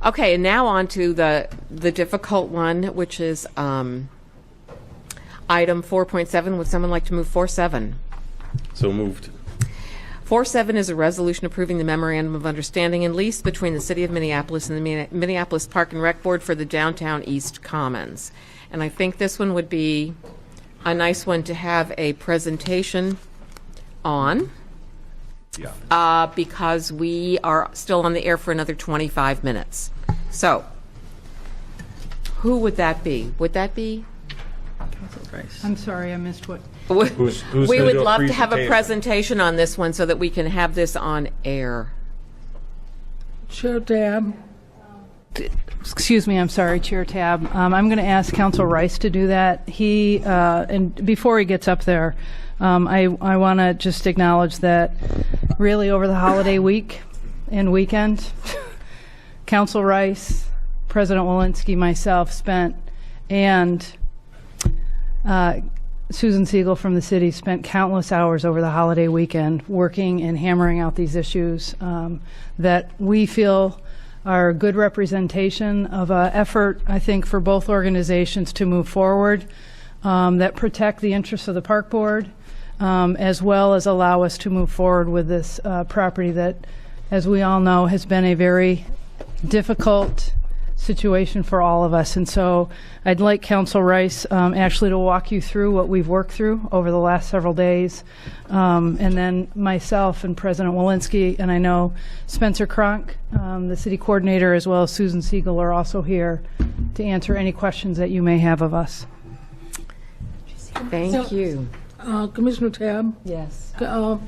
Okay, and now on to the difficult one, which is item 4.7. Would someone like to move 4.7? So moved. 4.7 is a resolution approving the memorandum of understanding and lease between the City of Minneapolis and the Minneapolis Park and Rec Board for the Downtown East Commons. And I think this one would be a nice one to have a presentation on. Yeah. Because we are still on the air for another 25 minutes. So, who would that be? Would that be? I'm sorry, I missed what. Who's We gonna would do a love to have a presentation? presentation on this one so that we can have this on air. Chair Tab. Excuse me, I'm sorry, Chair Tab. I'm going to ask Council Rice to do that. He, and before he gets up there, I want to just acknowledge that really over the holiday week and weekend, Council Rice, President Walensky, myself spent, and Susan Siegel from the city spent countless hours over the holiday weekend working and hammering out these issues that we feel are a good representation of an effort, I think, for both organizations to move forward that protect the interests of the park board, as well as allow us to move forward with this property that, as we all know, has been a very difficult situation for all of us. And so I'd like Council Rice actually to walk you through what we've worked through over the last several days. And then myself and President Walensky, and I know Spencer Cronk, the city coordinator, as well as Susan Siegel are also here to answer any questions that you may have of us. Thank you. Commissioner Tab, Yes. a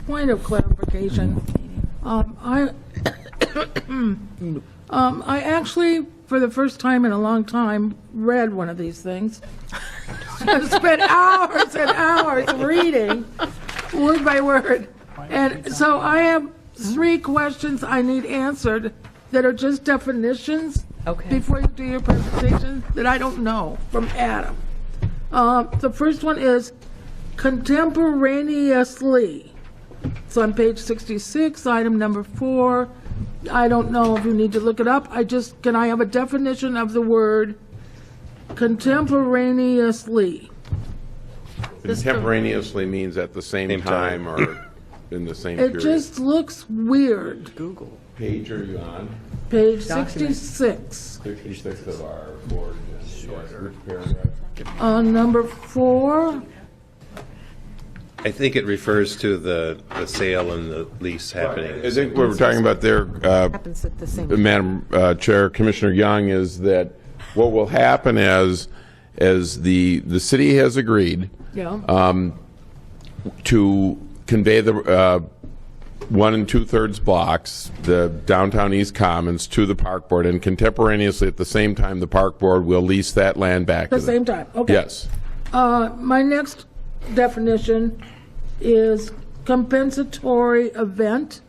point of clarification. I actually, for the first time in a long time, read one of these things. I spent hours and hours reading, word by word. And so I have 3 questions I need answered that are just definitions Okay. before you do your presentation that I don't know from Adam. The first one is contemporaneously. It's on page 66, item number 4. I don't know if you need to look it up. Can I have a definition of the word contemporaneously? Contemporaneously means at the same time or in the same period. It just looks weird. Page are you on? Page 66. 66 of our board. Which paragraph? Number 4. I think it refers to the sale and the lease happening. I think what we're talking about there, Happens at the same time. Madam Chair, Commissioner Young, is that what will happen as the city has agreed Yeah. to convey the 1 2/3 blocks, the downtown East Commons, to the park board, and contemporaneously at the same time the park board will lease that land back At the to them. same time. Okay. Yes. My next definition is compensatory event.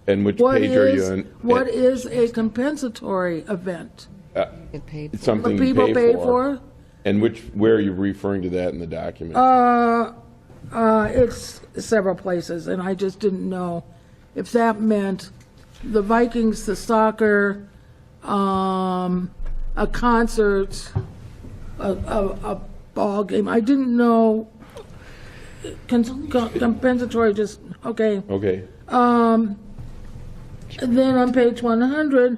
And which What page are you is on? what is a compensatory event? Get paid. It's something What you people pay for? And where are you referring to that in the document? It's several places, and I just didn't know if that meant the Vikings, the soccer, a concert, a ball game. I didn't know. Compensatory, just okay. Okay. And then on page 100,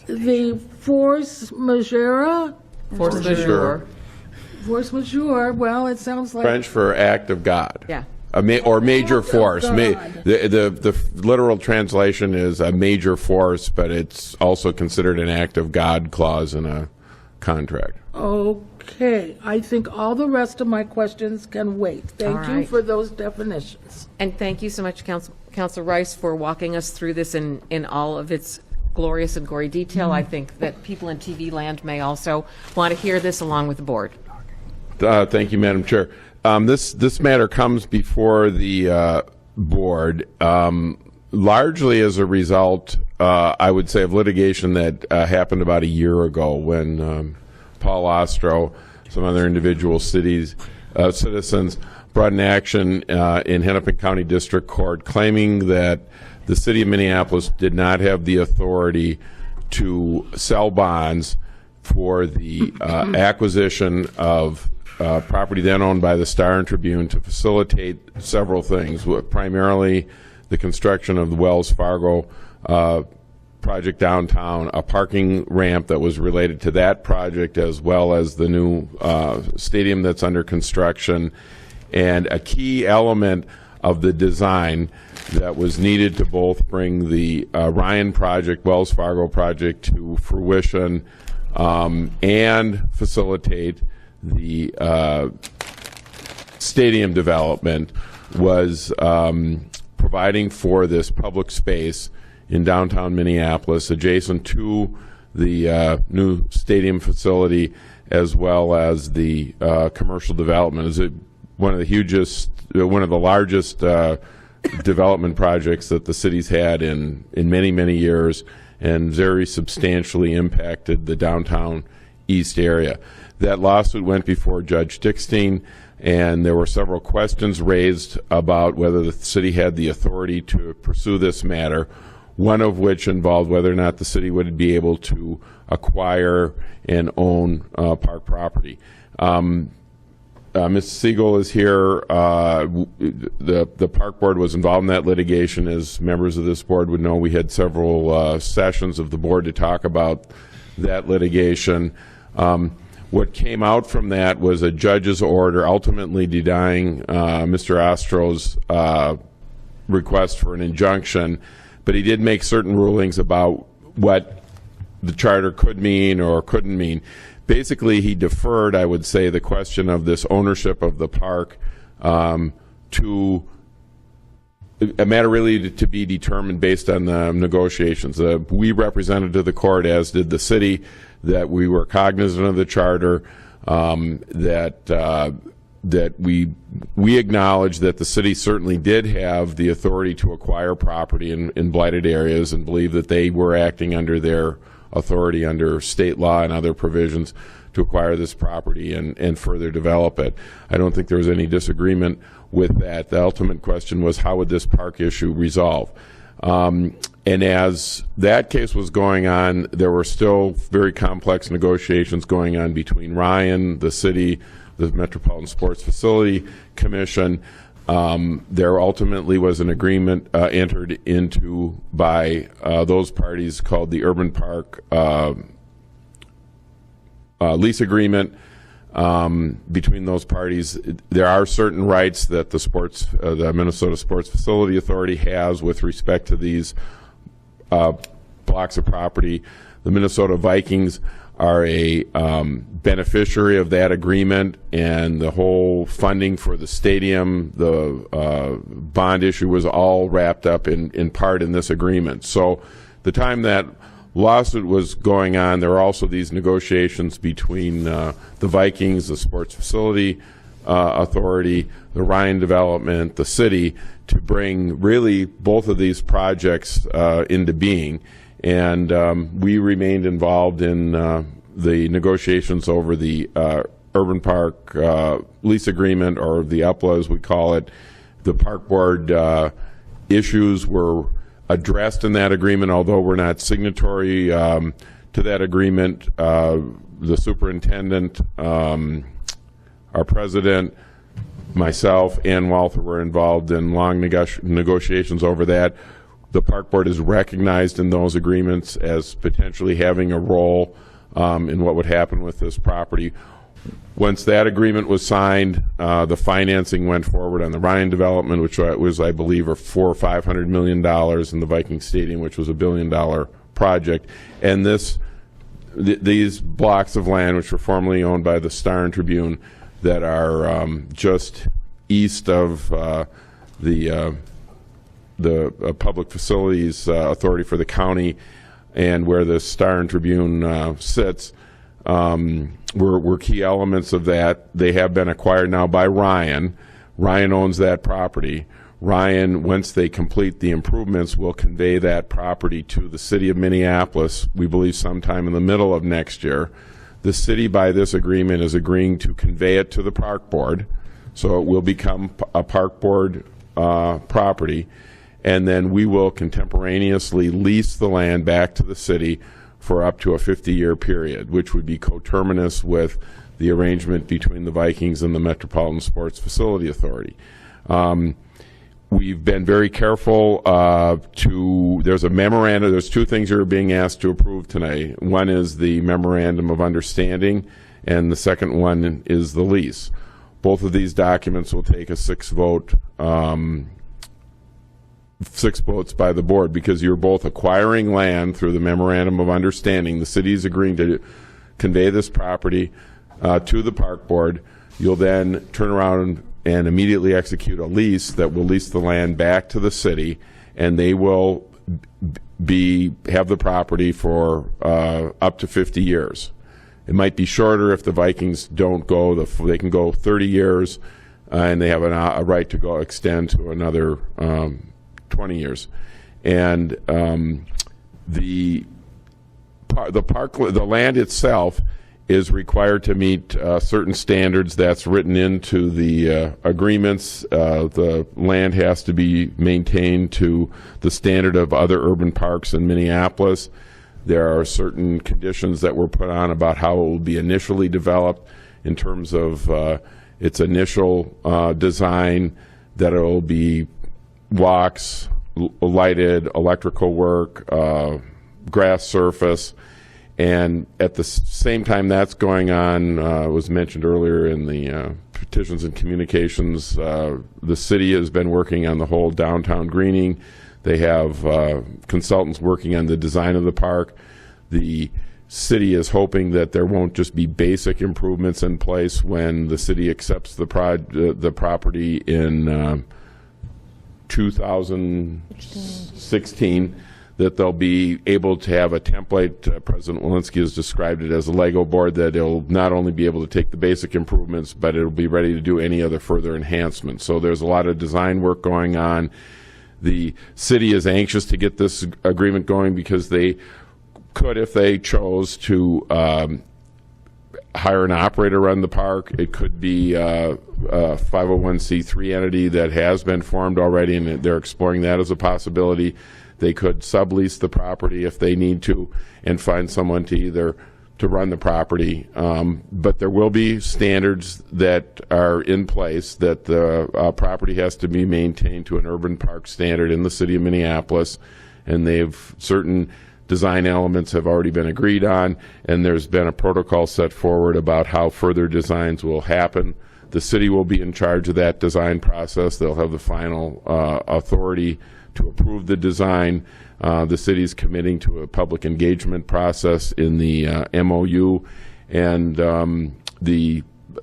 the force majeure. Force majeure. Force majeure. Well, it sounds like French for act of God. Yeah. Or major Act of force. God. The literal translation is a major force, but it's also considered an act of God clause in a contract. Okay, I think all the rest of my questions can wait. Thank All you right. for those definitions. And thank you so much, Council Rice, for walking us through this in all of its glorious and gory detail. I think that people in TV land may also want to hear this along with the board. Thank you, Madam Chair. This matter comes before the board largely as a result, I would say, of litigation that happened about a year ago when Paul Ostro, some other individual citizens brought an action in Hennepin County District Court claiming that the city of Minneapolis did not have the authority to sell bonds for the acquisition of property then owned by the Star and Tribune to facilitate several things, primarily the construction of the Wells Fargo project downtown, a parking ramp that was related to that project, as well as the new stadium that's under construction. And a key element of the design that was needed to both bring the Ryan project, Wells Fargo project, to fruition and facilitate the stadium development was providing for this public space in downtown Minneapolis adjacent to the new stadium facility, as well as the commercial development. Is it one of the largest development projects that the city's had in many, many years, and very substantially impacted the downtown east area. That lawsuit went before Judge Dickstein, and there were several questions raised about whether the city had the authority to pursue this matter, one of which involved whether or not the city would be able to acquire and own park property. Ms. Siegel is here. The park board was involved in that litigation. As members of this board would know, we had several sessions of the board to talk about that litigation. What came out from that was a judge's order ultimately denying Mr. Ostro's request for an injunction, but he did make certain rulings about what the charter could mean or couldn't mean. Basically, he deferred, I would say, the question of this ownership of the park to a matter really to be determined based on the negotiations. We represented to the court, as did the city, that we were cognizant of the charter, that we acknowledge that the city certainly did have the authority to acquire property in blighted areas, and believe that they were acting under their authority under state law and other provisions to acquire this property and further develop it. I don't think there was any disagreement with that. The ultimate question was, how would this park issue resolve? And as that case was going on, there were still very complex negotiations going on between Ryan, the city, the Metropolitan Sports Facility Commission. There ultimately was an agreement entered into by those parties called the Urban Park Lease Agreement. Between those parties, there are certain rights that the Minnesota Sports Facility Authority has with respect to these blocks of property. The Minnesota Vikings are a beneficiary of that agreement, and the whole funding for the stadium, the bond issue, was all wrapped up in part in this agreement. So the time that lawsuit was going on, there were also these negotiations between the Vikings, the Sports Facility Authority, the Ryan Development, the city, to bring really both of these projects into being. And we remained involved in the negotiations over the Urban Park lease agreement, or the UPLA as we call it. The park board issues were addressed in that agreement, although we're not signatory to that agreement. The superintendent, our president, myself, and Walther were involved in long negotiations over that. The park board is recognized in those agreements as potentially having a role in what would happen with this property. Once that agreement was signed, the financing went forward on the Ryan development, which was, I believe, $400 or $500 million, and the Viking Stadium, which was $1 billion project. And these blocks of land, which were formerly owned by the Star and Tribune, that are just east of the Public Facilities Authority for the county, and where the Star and Tribune sits, were key elements of that. They have been acquired now by Ryan. Ryan owns that property. Ryan, once they complete the improvements, will convey that property to the city of Minneapolis, we believe sometime in the middle of next year. The city, by this agreement, is agreeing to convey it to the park board, so it will become a park board property, and then we will contemporaneously lease the land back to the city for up to a 50-year period, which would be coterminous with the arrangement between the Vikings and the Metropolitan Sports Facility Authority. We've been very careful there's a memorandum, there's two things you're being asked to approve tonight. One is the memorandum of understanding, and the second one is the lease. Both of these documents will take a 6 votes by the board, because you're both acquiring land through the memorandum of understanding. The city is agreeing to convey this property to the park board. You'll then turn around and immediately execute a lease that will lease the land back to the city, and they will have the property for up to 50 years. It might be shorter if the Vikings don't go. They can go 30 years, and they have a right to go extend to another 20 years. And the land itself is required to meet certain standards. That's written into the agreements. The land has to be maintained to the standard of other urban parks in Minneapolis. There are certain conditions that were put on about how it will be initially developed in terms of its initial design, that it will be walks, lighted, electrical work, grass surface. And at the same time that's going on, was mentioned earlier in the petitions and communications, the city has been working on the whole downtown greening. They have consultants working on the design of the park. The city is hoping that there won't just be basic improvements in place when the city accepts the property in 2016, that they'll be able to have a template. President Walensky has described it as a Lego board, that it'll not only be able to take the basic improvements, but it'll be ready to do any other further enhancements. So there's a lot of design work going on. The city is anxious to get this agreement going, because they could, if they chose to, hire an operator run the park. It could be a 501c3 entity that has been formed already, and they're exploring that as a possibility. They could sublease the property if they need to, and find someone to run the property. But there will be standards that are in place, that the property has to be maintained to an urban park standard in the city of Minneapolis, and certain design elements have already been agreed on, and there's been a protocol set forward about how further designs will happen. The city will be in charge of that design process. They'll have the final authority to approve the design. The city's committing to a public engagement process in the MOU, and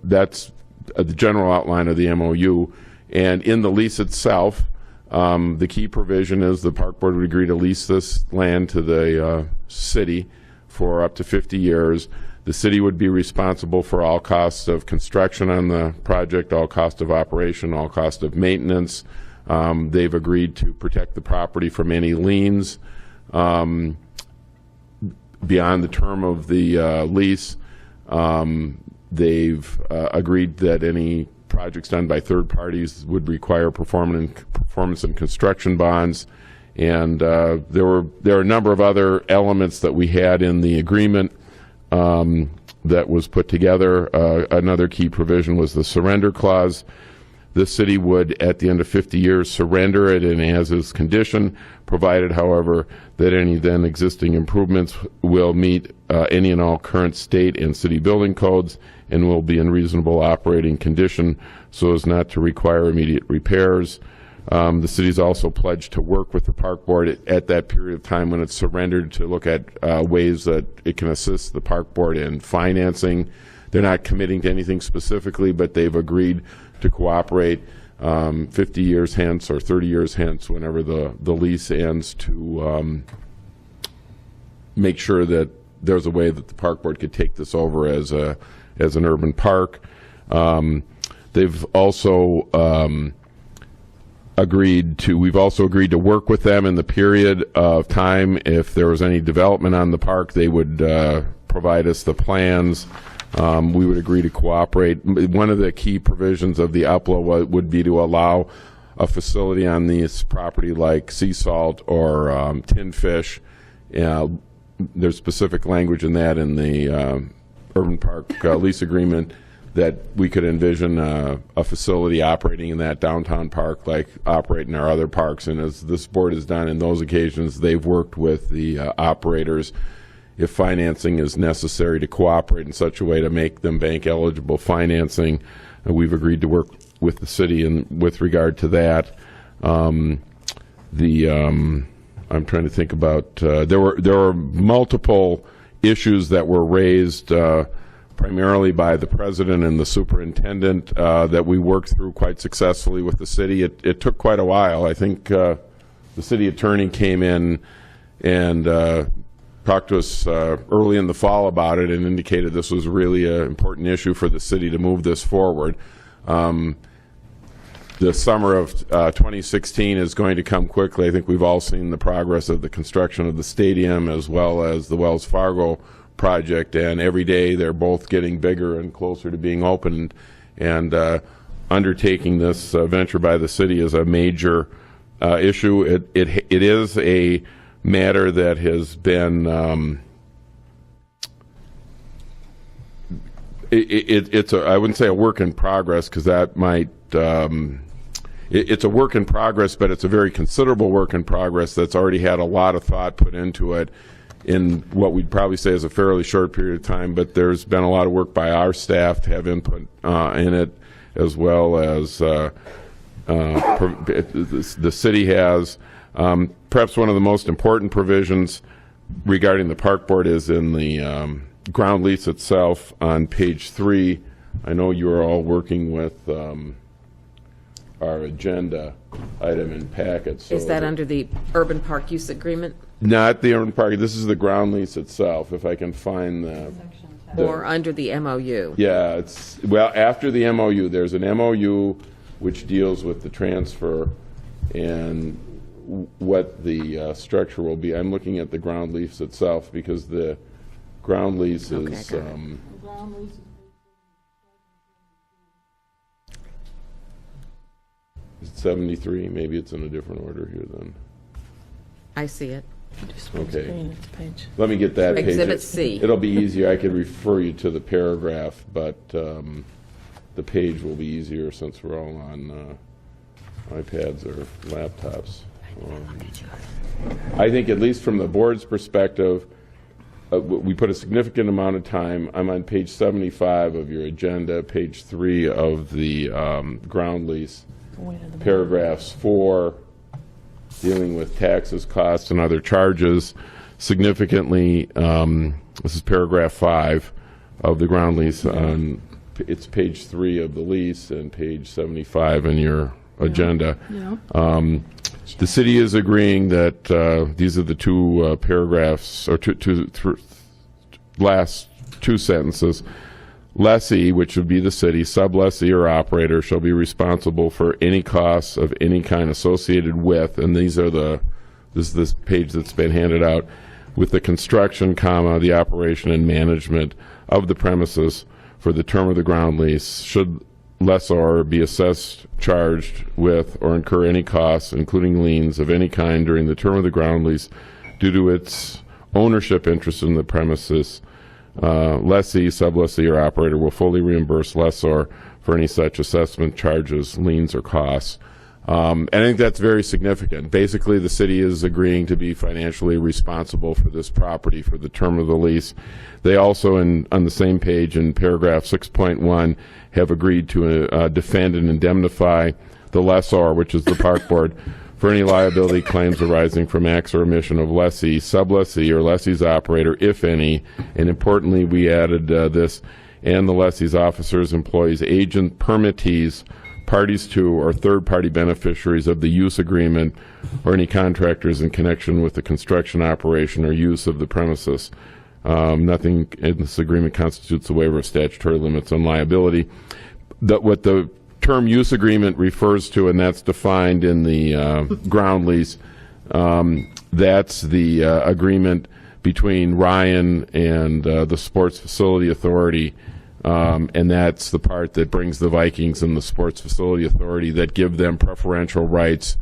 that's the general outline of the MOU. And in the lease itself, the key provision is the park board would agree to lease this land to the city for up to 50 years. The city would be responsible for all costs of construction on the project, all cost of operation, all cost of maintenance. They've agreed to protect the property from any liens beyond the term of the lease. They've agreed that any projects done by third parties would require performance and construction bonds. And there are a number of other elements that we had in the agreement that was put together. Another key provision was the surrender clause. The city would, at the end of 50 years, surrender it and as is condition, provided, however, that any then existing improvements will meet any and all current state and city building codes and will be in reasonable operating condition so as not to require immediate repairs. The city's also pledged to work with the park board at that period of time when it's surrendered to look at ways that it can assist the park board in financing. They're not committing to anything specifically, but they've agreed to cooperate 50 years hence or 30 years hence, whenever the lease ends, to make sure that there's a way that the park board could take this over as an urban park. They've also we've also agreed to work with them in the period of time. If there was any development on the park, they would provide us the plans. We would agree to cooperate. One of the key provisions of the UPLA would be to allow a facility on this property like sea salt or tin fish, there's specific language in that in the urban park lease agreement that we could envision a facility operating in that downtown park like operate in our other parks. And as this board has done in those occasions, they've worked with the operators if financing is necessary to cooperate in such a way to make them bank eligible financing. We've agreed to work with the city with regard to that. I'm trying to think about, there were multiple issues that were raised primarily by the president and the superintendent that we worked through quite successfully with the city. It took quite a while. I think the city attorney came in and talked to us early in the fall about it and indicated this was really an important issue for the city to move this forward. The summer of 2016 is going to come quickly. I think we've all seen the progress of the construction of the stadium as well as the Wells Fargo project, and every day they're both getting bigger and closer to being opened. And undertaking this venture by the city is a major issue. It is a matter that has been it's I wouldn't say a work in progress, because that might it's a work in progress, but it's a very considerable work in progress that's already had a lot of thought put into it in what we'd probably say is a fairly short period of time. But there's been a lot of work by our staff to have input in it, as well as the city has. Perhaps one of the most important provisions regarding the park board is in the ground lease itself on page 3. I know you are all working with our agenda item in packets. So Is that under the urban park use agreement? Not the urban park. This is the ground lease itself, if I can find Or under the MOU? Yeah, it's, well, after the MOU, there's an MOU which deals with the transfer and what the structure will be. I'm looking at the ground lease itself because the ground lease is... 73, maybe it's in a different order here then. I see it. Okay. Let me get that page. Exhibit C. It'll be easier. I could refer you to the paragraph, but the page will be easier since we're all on iPads or laptops. I think, at least from the board's perspective, we put a significant amount of time. I'm on page 75 of your agenda, page 3 of the ground lease. Paragraphs 4, dealing with taxes, costs, and other charges. Significantly, this is paragraph 5 of the ground lease. It's page 3 of the lease and page 75 in your agenda. The city is agreeing that these are the two paragraphs, or last two sentences. Lessee, which would be the city, sublessee or operator, shall be responsible for any costs of any kind associated with, and these are this is this page that's been handed out, with the construction, the operation and management of the premises for the term of the ground lease. Should lessor be assessed, charged with, or incur any costs, including liens of any kind during the term of the ground lease due to its ownership interest in the premises, lessee, sublessee, or operator will fully reimburse lessor for any such assessment, charges, liens, or costs. And I think that's very significant. Basically, the city is agreeing to be financially responsible for this property for the term of the lease. They also, on the same page in paragraph 6.1, have agreed to defend and indemnify the lessor, which is the park board, for any liability claims arising from acts or omission of lessee, sublessee, or lessee's operator, if any. And importantly, we added this, and the lessee's officers, employees, agent, permittees, parties to or third-party beneficiaries of the use agreement, or any contractors in connection with the construction, operation, or use of the premises. Nothing in this agreement constitutes a waiver of statutory limits on liability. What the term use agreement refers to, and that's defined in the ground lease, that's the agreement between Ryan and the Sports Facility Authority, and that's the part that brings the Vikings and the Sports Facility Authority that give them preferential rights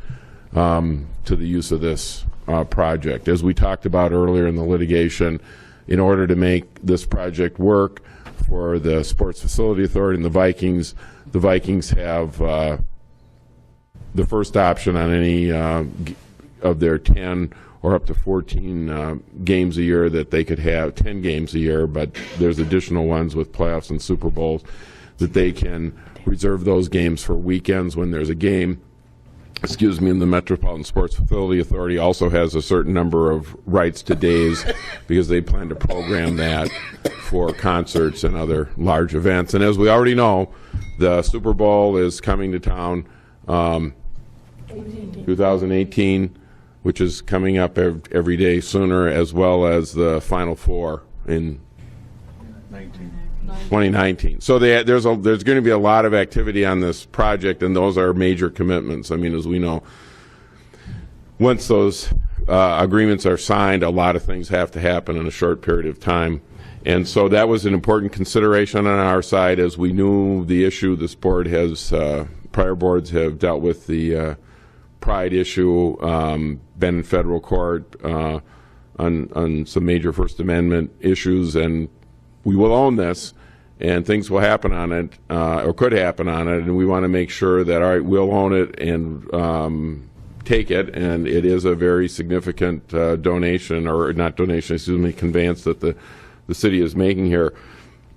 to the use of this project. As we talked about earlier in the litigation, in order to make this project work for the Sports Facility Authority and the Vikings have the first option on any of their 10 or up to 14 games a year that they could have, 10 games a year, but there's additional ones with playoffs and Super Bowls that they can reserve those games for weekends when there's a game. And the Metropolitan Sports Facility Authority also has a certain number of rights to days because they plan to program that for concerts and other large events. And as we already know, the Super Bowl is coming to town 2018, which is coming up every day sooner, as well as the Final Four in 2019. So there's going to be a lot of activity on this project, and those are major commitments. I mean, as we know, once those agreements are signed, a lot of things have to happen in a short period of time. And so that was an important consideration on our side, as we knew the issue. This board has, prior boards have dealt with the Pride issue, been in federal court on some major First Amendment issues, and we will own this, and things will happen on it, or could happen on it, and we want to make sure that, all right, we'll own it and take it, and it is a very significant donation, or not donation, excuse me, conveyance that the city is making here.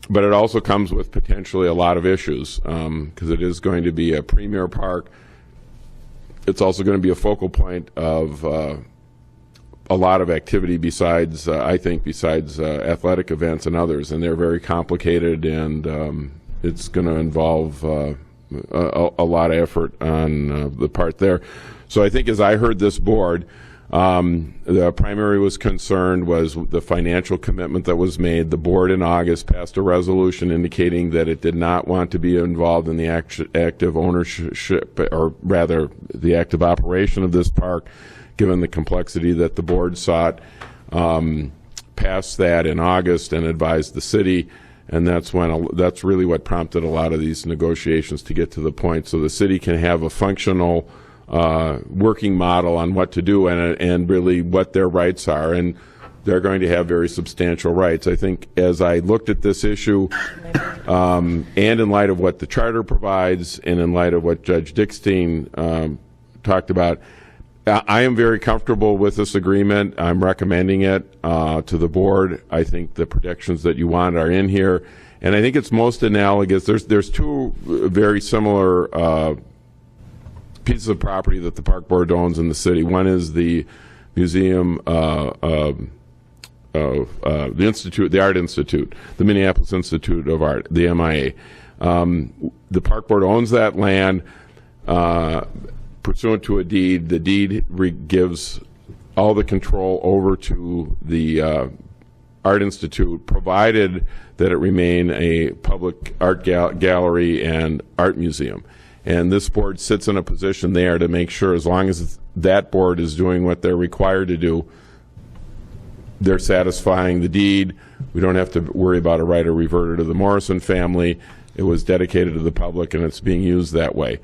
But it also comes with potentially a lot of issues, because it is going to be a premier park. It's also going to be a focal point of a lot of activity besides, I think, besides athletic events and others, and they're very complicated, and it's going to involve a lot of effort on the part there. So I think, as I heard this board, the primary was concerned was the financial commitment that was made. The board in August passed a resolution indicating that it did not want to be involved in the active ownership, or rather the active operation of this park, given the complexity that the board sought. Passed that in August and advised the city, and that's really what prompted a lot of these negotiations to get to the point, so the city can have a functional working model on what to do and really what their rights are, and they're going to have very substantial rights. I think as I looked at this issue, and in light of what the charter provides, and in light of what Judge Dickstein talked about, I am very comfortable with this agreement. I'm recommending it to the board. I think the protections that you want are in here, and I think it's most analogous. There's two very similar pieces of property that the park board owns in the city. One is the museum of the Institute, the Art Institute, the Minneapolis Institute of Art, the MIA. The park board owns that land pursuant to a deed. The deed gives all the control over to the Art Institute, provided that it remain a public art gallery and art museum. And this board sits in a position there to make sure, as long as that board is doing what they're required to do, they're satisfying the deed. We don't have to worry about a right of reverter to the Morrison family. It was dedicated to the public, and it's being used that way.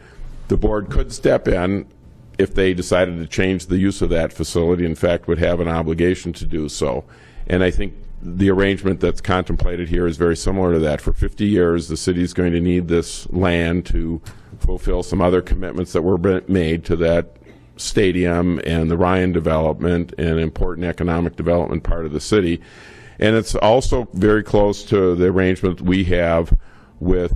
The board could step in if they decided to change the use of that facility. In fact, would have an obligation to do so. And I think the arrangement that's contemplated here is very similar to that. For 50 years, the city is going to need this land to fulfill some other commitments that were made to that stadium and the Ryan development, and important economic development part of the city. And it's also very close to the arrangement we have with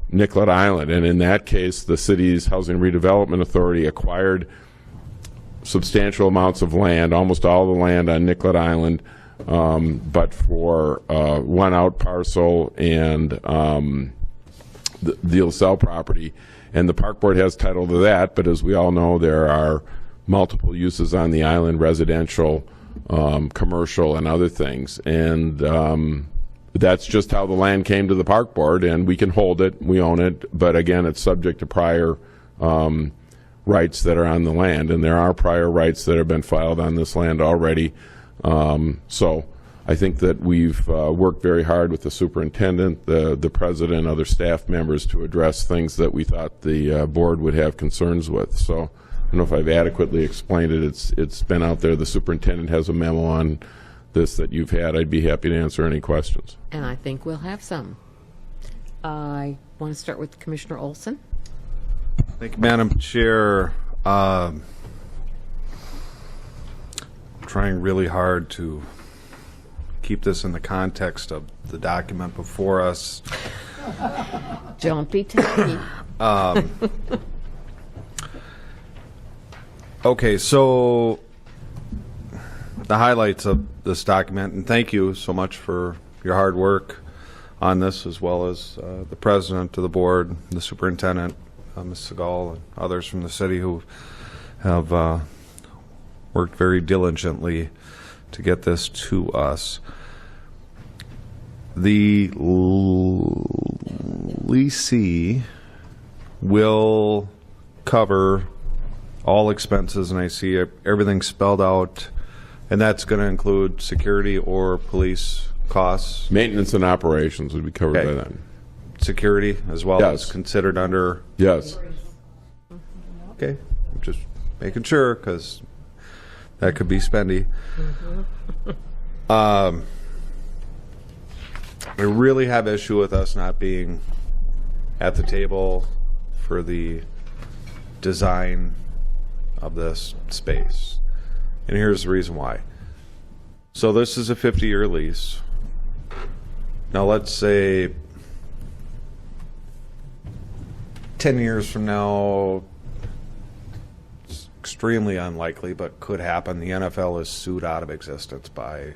Nicollet Island. And in that case, the city's Housing Redevelopment Authority acquired substantial amounts of land, almost all the land on Nicollet Island, but for one out parcel and the LaSalle property. And the park board has title to that, but as we all know, there are multiple uses on the island: residential, commercial, and other things. And that's just how the land came to the park board, and we can hold it, we own it, but again, it's subject to prior rights that are on the land, and there are prior rights that have been filed on this land already. So I think that we've worked very hard with the superintendent, the president, other staff members to address things that we thought the board would have concerns with. So don't know if I've adequately explained it. It's been out there. The superintendent has a memo on this that you've had. I'd be happy to answer any questions. And I think we'll have some. I want to start with Commissioner Olson. Thank you, Madam Chair. Trying really hard to keep this in the context of the document before us. Don't be tacky. Okay, so the highlights of this document, and thank you so much for your hard work on this, as well as the president of the board, the superintendent, Ms. Segal, and others from the city who have worked very diligently to get this to us. The leasee will cover all expenses, and I see everything spelled out, and that's going to include security or police costs. Maintenance and operations would be covered Okay. by that. Security as well Yes. as considered under. Yes. Okay, just making sure, because that could be spendy. I really have issue with us not being at the table for the design of this space. And here's the reason why. So this is a 50-year lease. Now let's say 10 years from now, it's extremely unlikely, but could happen. The NFL is sued out of existence by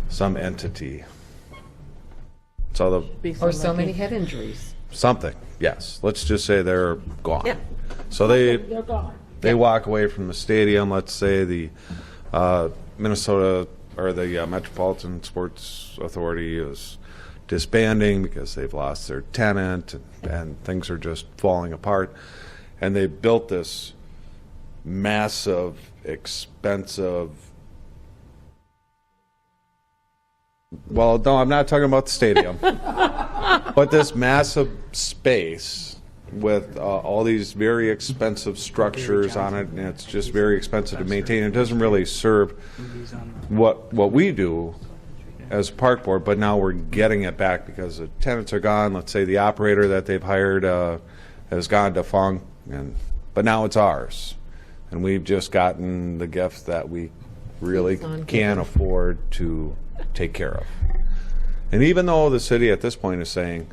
some entity. So Or so many head injuries. something, yes. Let's just say they're gone. Yeah. So they They're gone. walk away from the stadium. Let's say the Minnesota or the Metropolitan Sports Authority is disbanding because they've lost their tenant and things are just falling apart. And they built this massive, expensive. Well, no, I'm not talking about the stadium, but this massive space with all these very expensive structures on it, and it's just very expensive to maintain. It doesn't really serve what we do as a park board, but now we're getting it back because the tenants are gone. Let's say the operator that they've hired has gone defunct, but now it's ours, and we've just gotten the gift that we really can't afford to take care of. And even though the city at this point is saying,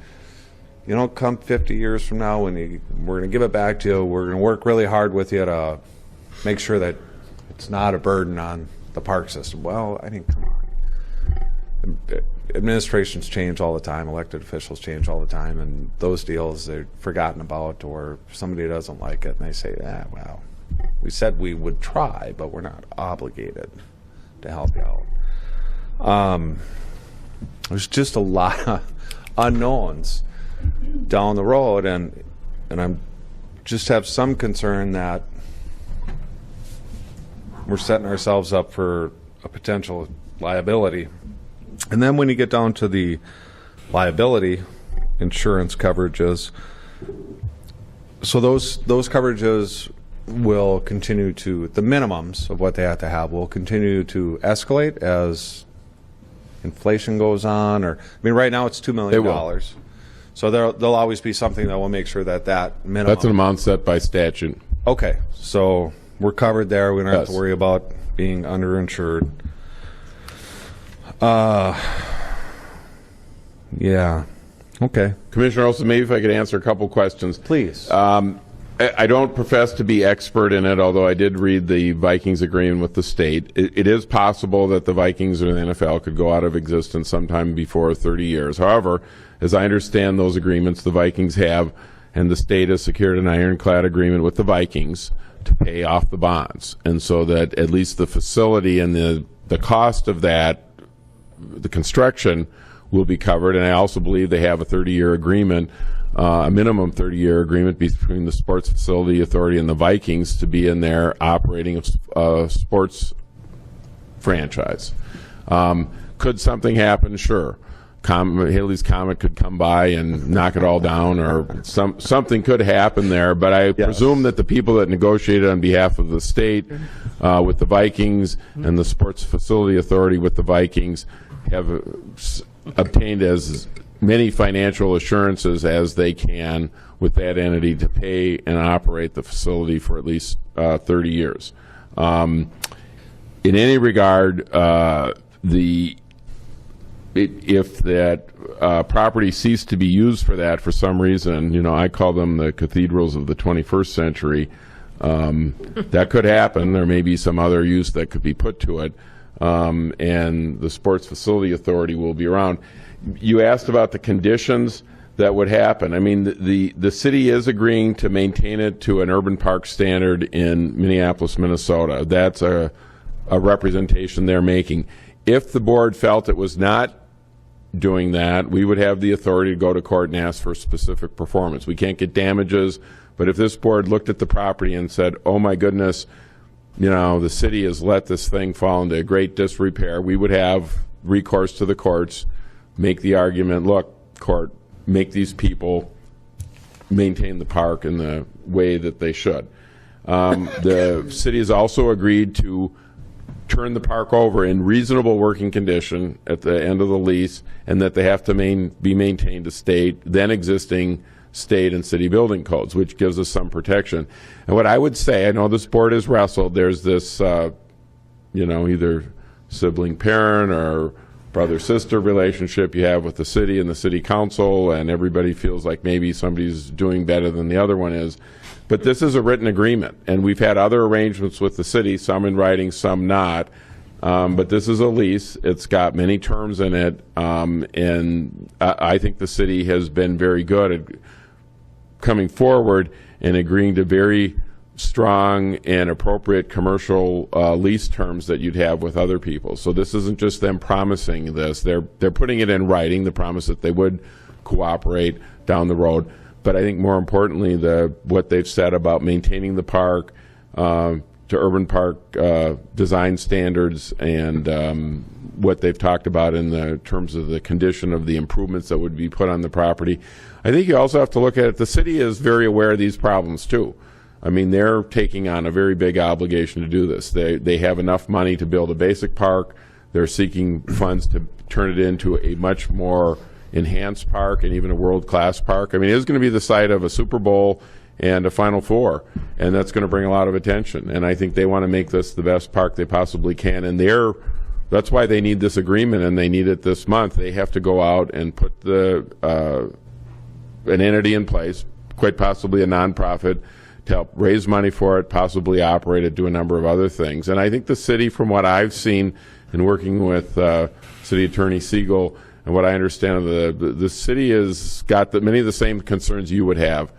you know, come 50 years from now, when we're going to give it back to you, we're going to work really hard with you to make sure that it's not a burden on the park system. Well, I mean, come on. Administrations change all the time, elected officials change all the time, and those deals they're forgotten about, or somebody doesn't like it and they say, well, we said we would try, but we're not obligated to help you out. There's just a lot of unknowns down the road, and I'm just have some concern that we're setting ourselves up for a potential liability. And then when you get down to the liability insurance coverages, so those coverages will continue to, the minimums of what they have to have will continue to escalate as inflation goes on, or, I mean, right now it's $2 million. They will. So there'll always be something that will make sure that minimum. That's an amount set by statute. Okay, so we're covered there. We don't have to Yes. worry about being underinsured. Yeah. Okay. Commissioner Olson, maybe if I could answer a couple questions. Please. I don't profess to be expert in it, although I did read the Vikings agreement with the state. It is possible that the Vikings or the NFL could go out of existence sometime before 30 years. However, as I understand those agreements, the Vikings have, and the state has secured an ironclad agreement with the Vikings to pay off the bonds. And so that at least the facility and the cost of that, the construction, will be covered. And I also believe they have a 30-year agreement, a minimum 30-year agreement between the Sports Facility Authority and the Vikings to be in there operating a sports franchise. Could something happen? Sure. Haley's Comet could come by and knock it all down, or something could happen there. But I presume that the people that negotiated on behalf of the state with the Vikings and the Sports Facility Authority with the Vikings have obtained as many financial assurances as they can with that entity to pay and operate the facility for at least 30 years. In any regard, if that property ceased to be used for that for some reason, I call them the cathedrals of the 21st century, that could happen. There may be some other use that could be put to it, and the Sports Facility Authority will be around. You asked about the conditions that would happen. I mean, the city is agreeing to maintain it to an urban park standard in Minneapolis, Minnesota. That's a representation they're making. If the board felt it was not doing that, we would have the authority to go to court and ask for specific performance. We can't get damages, but if this board looked at the property and said, oh my goodness, the city has let this thing fall into great disrepair, we would have recourse to the courts, make the argument, look, court, make these people maintain the park in the way that they should. The city has also agreed to turn the park over in reasonable working condition at the end of the lease, and that they have to be maintained to then existing state and city building codes, which gives us some protection. And what I would say, I know this board has wrestled, there's this, either sibling parent or brother-sister relationship you have with the city and the city council, and everybody feels like maybe somebody's doing better than the other one is. But this is a written agreement, and we've had other arrangements with the city, some in writing, some not. But this is a lease. It's got many terms in it, and I think the city has been very good at coming forward and agreeing to very strong and appropriate commercial lease terms that you'd have with other people. So this isn't just them promising this. They're putting it in writing, the promise that they would cooperate down the road. But I think more importantly, what they've said about maintaining the park to urban park design standards, and what they've talked about in the terms of the condition of the improvements that would be put on the property. I think you also have to look at it. The city is very aware of these problems too. I mean, they're taking on a very big obligation to do this. They have enough money to build a basic park. They're seeking funds to turn it into a much more enhanced park and even a world-class park. I mean, it is going to be the site of a Super Bowl and a Final Four, and that's going to bring a lot of attention. And I think they want to make this the best park they possibly can. And that's why they need this agreement, and they need it this month. They have to go out and put an entity in place, quite possibly a nonprofit, to help raise money for it, possibly operate it, do a number of other things. And I think the city, from what I've seen in working with City Attorney Siegel, and what I understand of the city has got many of the same concerns you would have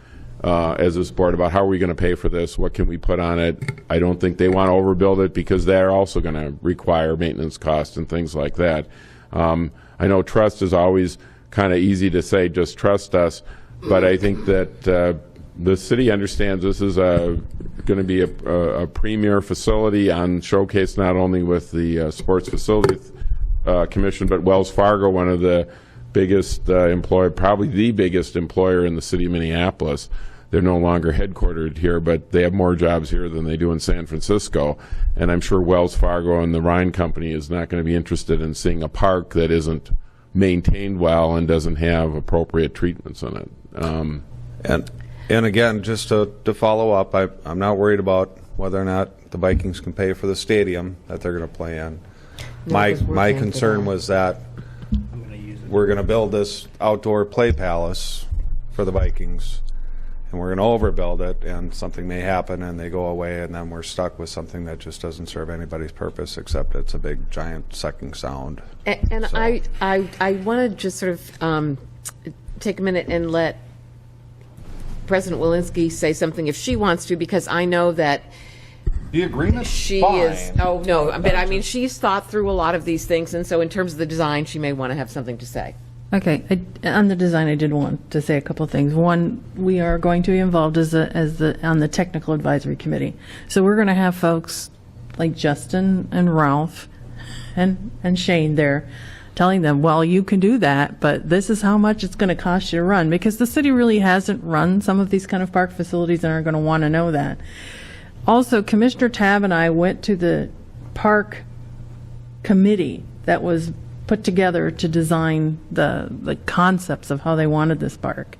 as this board about how are we going to pay for this, what can we put on it. I don't think they want to overbuild it because they're also going to require maintenance costs and things like that. I know trust is always kind of easy to say, just trust us, but I think that the city understands this is going to be a premier facility on showcase, not only with the Sports Facility Commission, but Wells Fargo, one of the biggest employer, probably the biggest employer in the city of Minneapolis. They're no longer headquartered here, but they have more jobs here than they do in San Francisco. And I'm sure Wells Fargo and the Rhine Company is not going to be interested in seeing a park that isn't maintained well and doesn't have appropriate treatments in it. And again, just to follow up, I'm not worried about whether or not the Vikings can pay for the stadium that they're going to play in. My concern was that we're going to build this outdoor play palace for the Vikings, and we're going to overbuild it, and something may happen, and they go away, and then we're stuck with something that just doesn't serve anybody's purpose, except it's a big, giant sucking sound. And so. I want to just sort of take a minute and let President Walensky say something if she wants to, because I know that the agreement is. Oh no, but I mean, she's thought through a lot of these things, and so in terms of the design, she may want to have something to say. Okay, on the design, I did want to say a couple of things. One, we are going to be involved on the technical advisory committee, so we're going to have folks like Justin and Ralph and Shane there telling them, well, you can do that, but this is how much it's going to cost you to run, because the city really hasn't run some of these kind of park facilities and are going to want to know that. Also, Commissioner Tabb and I went to the park committee that was put together to design the concepts of how they wanted this park.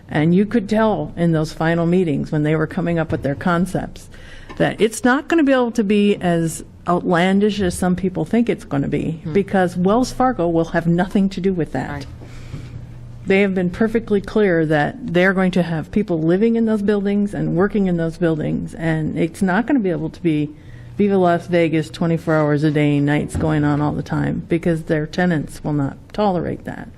And you could tell in those final meetings when they were coming up with their concepts that it's not going to be able to be as outlandish as some people think it's going to be, because Wells Fargo will have nothing to do with that. Right. They have been perfectly clear that they're going to have people living in those buildings and working in those buildings, and it's not going to be able to be Viva Las Vegas 24 hours a day, nights going on all the time, because their tenants will not tolerate that.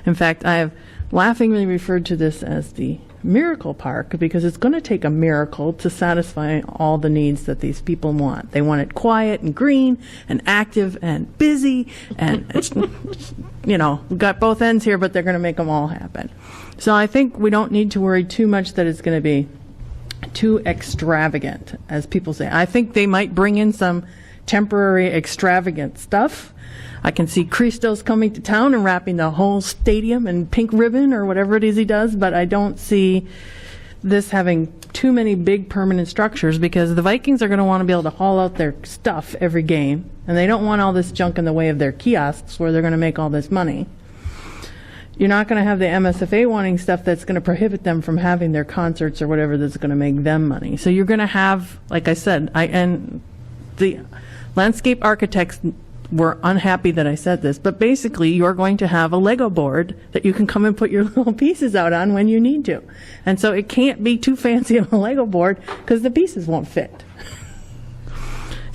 In fact, I have laughingly referred to this as the miracle park, because it's going to take a miracle to satisfy all the needs that these people want. They want it quiet and green and active and busy, and it's, we've got both ends here, but they're going to make them all happen. So I think we don't need to worry too much that it's going to be too extravagant, as people say. I think they might bring in some temporary extravagant stuff. I can see Christos coming to town and wrapping the whole stadium in pink ribbon or whatever it is he does, but I don't see this having too many big permanent structures, because the Vikings are going to want to be able to haul out their stuff every game, and they don't want all this junk in the way of their kiosks where they're going to make all this money. You're not going to have the MSFA wanting stuff that's going to prohibit them from having their concerts or whatever that's going to make them money. So you're going to have, like I said, and the landscape architects were unhappy that I said this, but basically you're going to have a Lego board that you can come and put your little pieces out on when you need to. And so it can't be too fancy of a Lego board, because the pieces won't fit.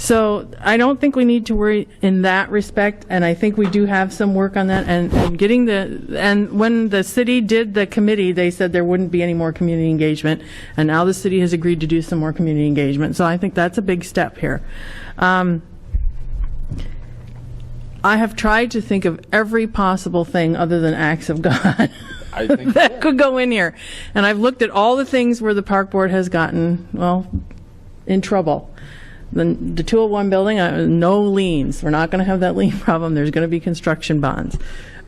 So I don't think we need to worry in that respect, and I think we do have some work on that. And getting and when the city did the committee, they said there wouldn't be any more community engagement, and now the city has agreed to do some more community engagement. So I think that's a big step here. I have tried to think of every possible thing other than acts of God I think that could go in here. And I've looked at all the things where the park board has gotten, in trouble. The 201 building, no liens. We're not going to have that lien problem. There's going to be construction bonds.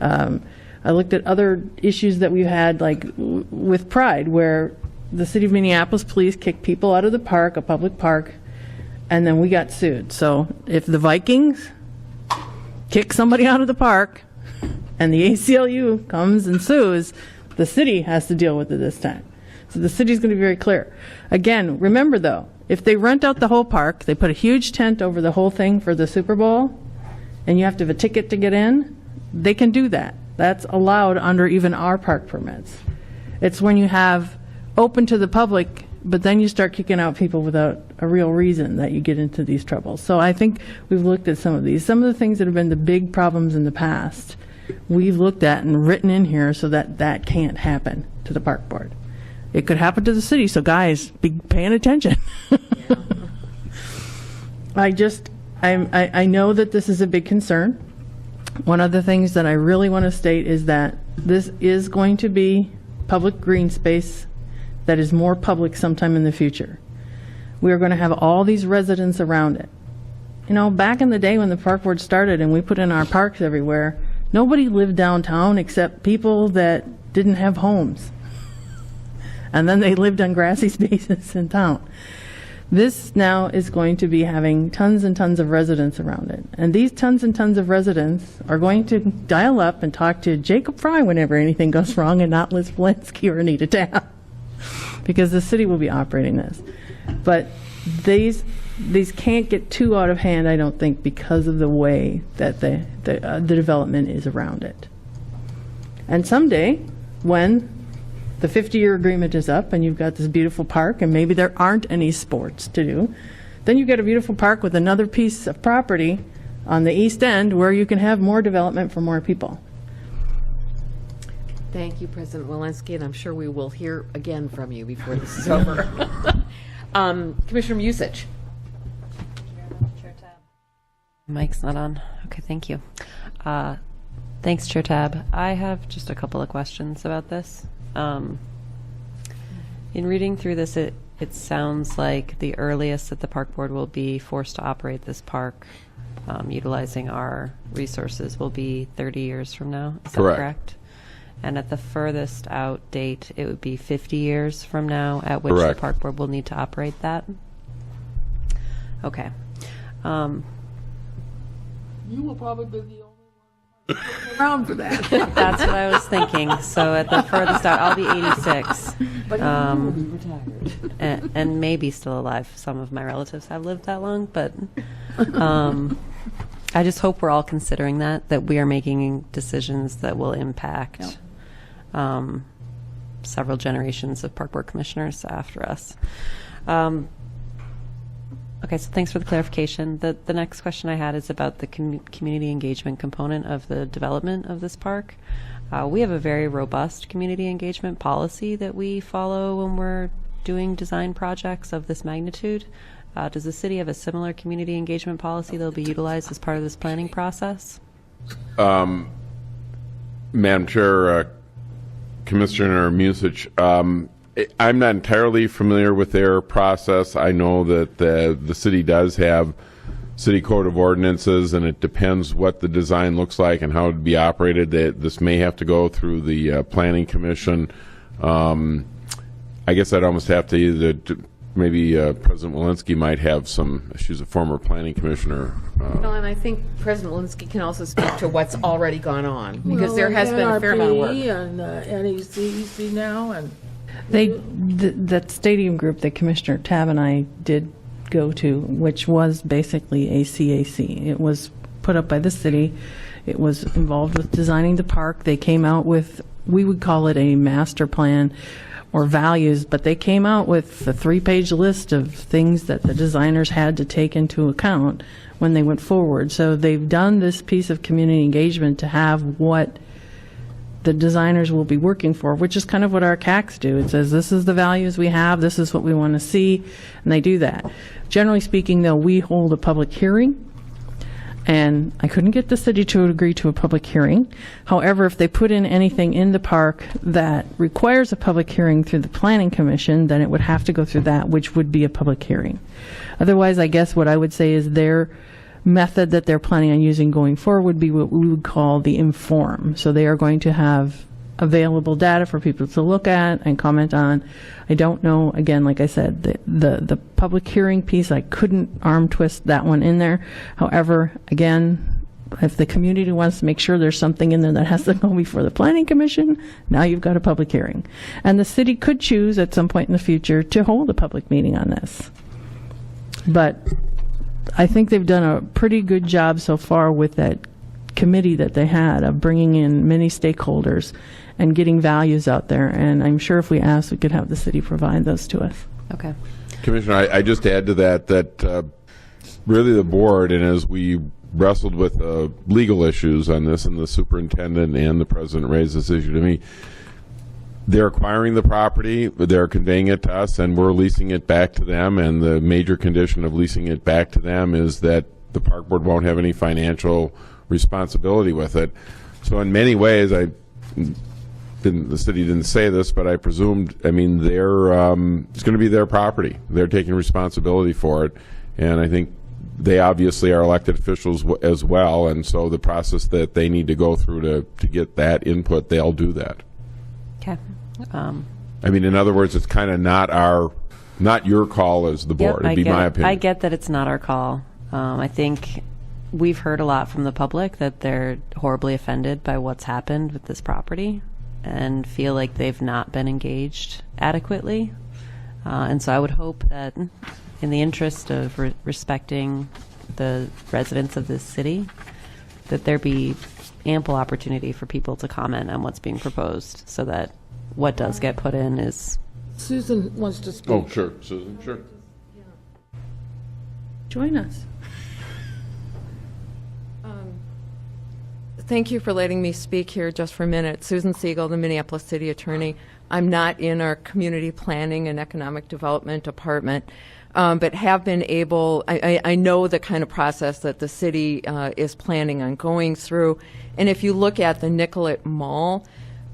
I looked at other issues that we've had, like with Pride, where the city of Minneapolis police kicked people out of the park, a public park, and then we got sued. So if the Vikings kick somebody out of the park and the ACLU comes and sues, the city has to deal with it this time. So the city's going to be very clear. Again, remember though, if they rent out the whole park, they put a huge tent over the whole thing for the Super Bowl, and you have to have a ticket to get in, they can do that. That's allowed under even our park permits. It's when you have open to the public, but then you start kicking out people without a real reason that you get into these troubles. So I think we've looked at some of these. Some of the things that have been the big problems in the past, we've looked at and written in here so that that can't happen to the park board. It could happen to the city, so guys, be paying attention. I know that this is a big concern. One of the things that I really want to state is that this is going to be public green space that is more public sometime in the future. We are going to have all these residents around it. Back in the day when the park board started and we put in our parks everywhere, nobody lived downtown except people that didn't have homes. And then they lived on grassy spaces in town. This now is going to be having tons and tons of residents around it. And these tons and tons of residents are going to dial up and talk to Jacob Fry whenever anything goes wrong, and not Liz Walensky or Anita Tabb, because the city will be operating this. But these can't get too out of hand, I don't think, because of the way that the development is around it. And someday, when the 50-year agreement is up and you've got this beautiful park and maybe there aren't any sports to do, then you get a beautiful park with another piece of property on the east end where you can have more development for more people. Thank you, President Walensky, and I'm sure we will hear again from you before this is over. Commissioner Musich. Mic's not on. Okay, thank you. Thanks, Chair Tab. I have just a couple of questions about this. In reading through this, it sounds like the earliest that the park board will be forced to operate this park, utilizing our resources, will be 30 years from now. Is that Correct. correct? And at the furthest out date, it would be 50 years from now, at which Correct. the park board will need to operate that. Okay. You will probably be the only one around for that. That's what I was thinking. So at the furthest out, I'll be 86. And maybe still alive. Some of my relatives have lived that long, but I just hope we're all considering that we are making decisions that will impact several generations of park board commissioners after us. Okay, so thanks for the clarification. The next question I had is about the community engagement component of the development of this park. We have a very robust community engagement policy that we follow when we're doing design projects of this magnitude. Does the city have a similar community engagement policy that will be utilized as part of this planning process? Madam Chair, Commissioner Musich, I'm not entirely familiar with their process. I know that the city does have city code of ordinances, and it depends what the design looks like and how it would be operated. This may have to go through the planning commission. I guess I'd almost have to either maybe President Walensky might have some. She's a former planning commissioner. Well, and I think President Walensky can also speak to what's already gone on, because there has been a fair amount of work. And NECEC now, and That stadium group that Commissioner Tab and I did go to, which was basically a CAC. It was put up by the city. It was involved with designing the park. They came out with, we would call it a master plan or values, but they came out with a 3-page list of things that the designers had to take into account when they went forward. So they've done this piece of community engagement to have what the designers will be working for, which is kind of what our CACs do. It says, this is the values we have, this is what we want to see, and they do that. Generally speaking, though, we hold a public hearing, and I couldn't get the city to agree to a public hearing. However, if they put in anything in the park that requires a public hearing through the Planning Commission, then it would have to go through that, which would be a public hearing. Otherwise, I guess what I would say is their method that they're planning on using going forward would be what we would call the inform. So they are going to have available data for people to look at and comment on. I don't know, again, like I said, the public hearing piece, I couldn't arm twist that one in there. However, again, if the community wants to make sure there's something in there that has to go before the Planning Commission, now you've got a public hearing. And the city could choose at some point in the future to hold a public meeting on this. But I think they've done a pretty good job so far with that committee that they had of bringing in many stakeholders and getting values out there. And I'm sure if we asked, we could have the city provide those to us. Okay. Commissioner, I just add to that really the board, and as we wrestled with legal issues on this, and the superintendent and the president raised this issue to me, they're acquiring the property, they're conveying it to us, and we're leasing it back to them, and the major condition of leasing it back to them is that the park board won't have any financial responsibility with it. So in many ways, the city didn't say this, but I presumed, I mean, it's going to be their property. They're taking responsibility for it, and I think they obviously are elected officials as well, and so the process that they need to go through to get that input, they'll do that. Okay. I mean, in other words, it's kind of not your call as the board. It'd be my opinion. I get that it's not our call. I think we've heard a lot from the public that they're horribly offended by what's happened with this property and feel like they've not been engaged adequately. And so I would hope that in the interest of respecting the residents of this city, that there be ample opportunity for people to comment on what's being proposed so that what does get put in is... Susan wants to speak. Oh, sure, Susan, sure. Join us. Thank you for letting me speak here just for a minute. Susan Siegel, the Minneapolis City Attorney. I'm not in our community planning and economic development department, but have been able, I know the kind of process that the city is planning on going through. And if you look at the Nicollet Mall,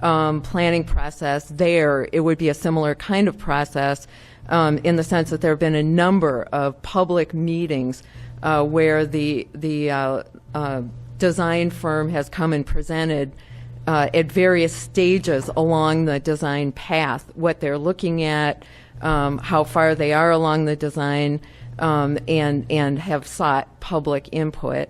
planning process there, it would be a similar kind of process in the sense that there have been a number of public meetings where the design firm has come and presented at various stages along the design path, what they're looking at, how far they are along the design, and have sought public input.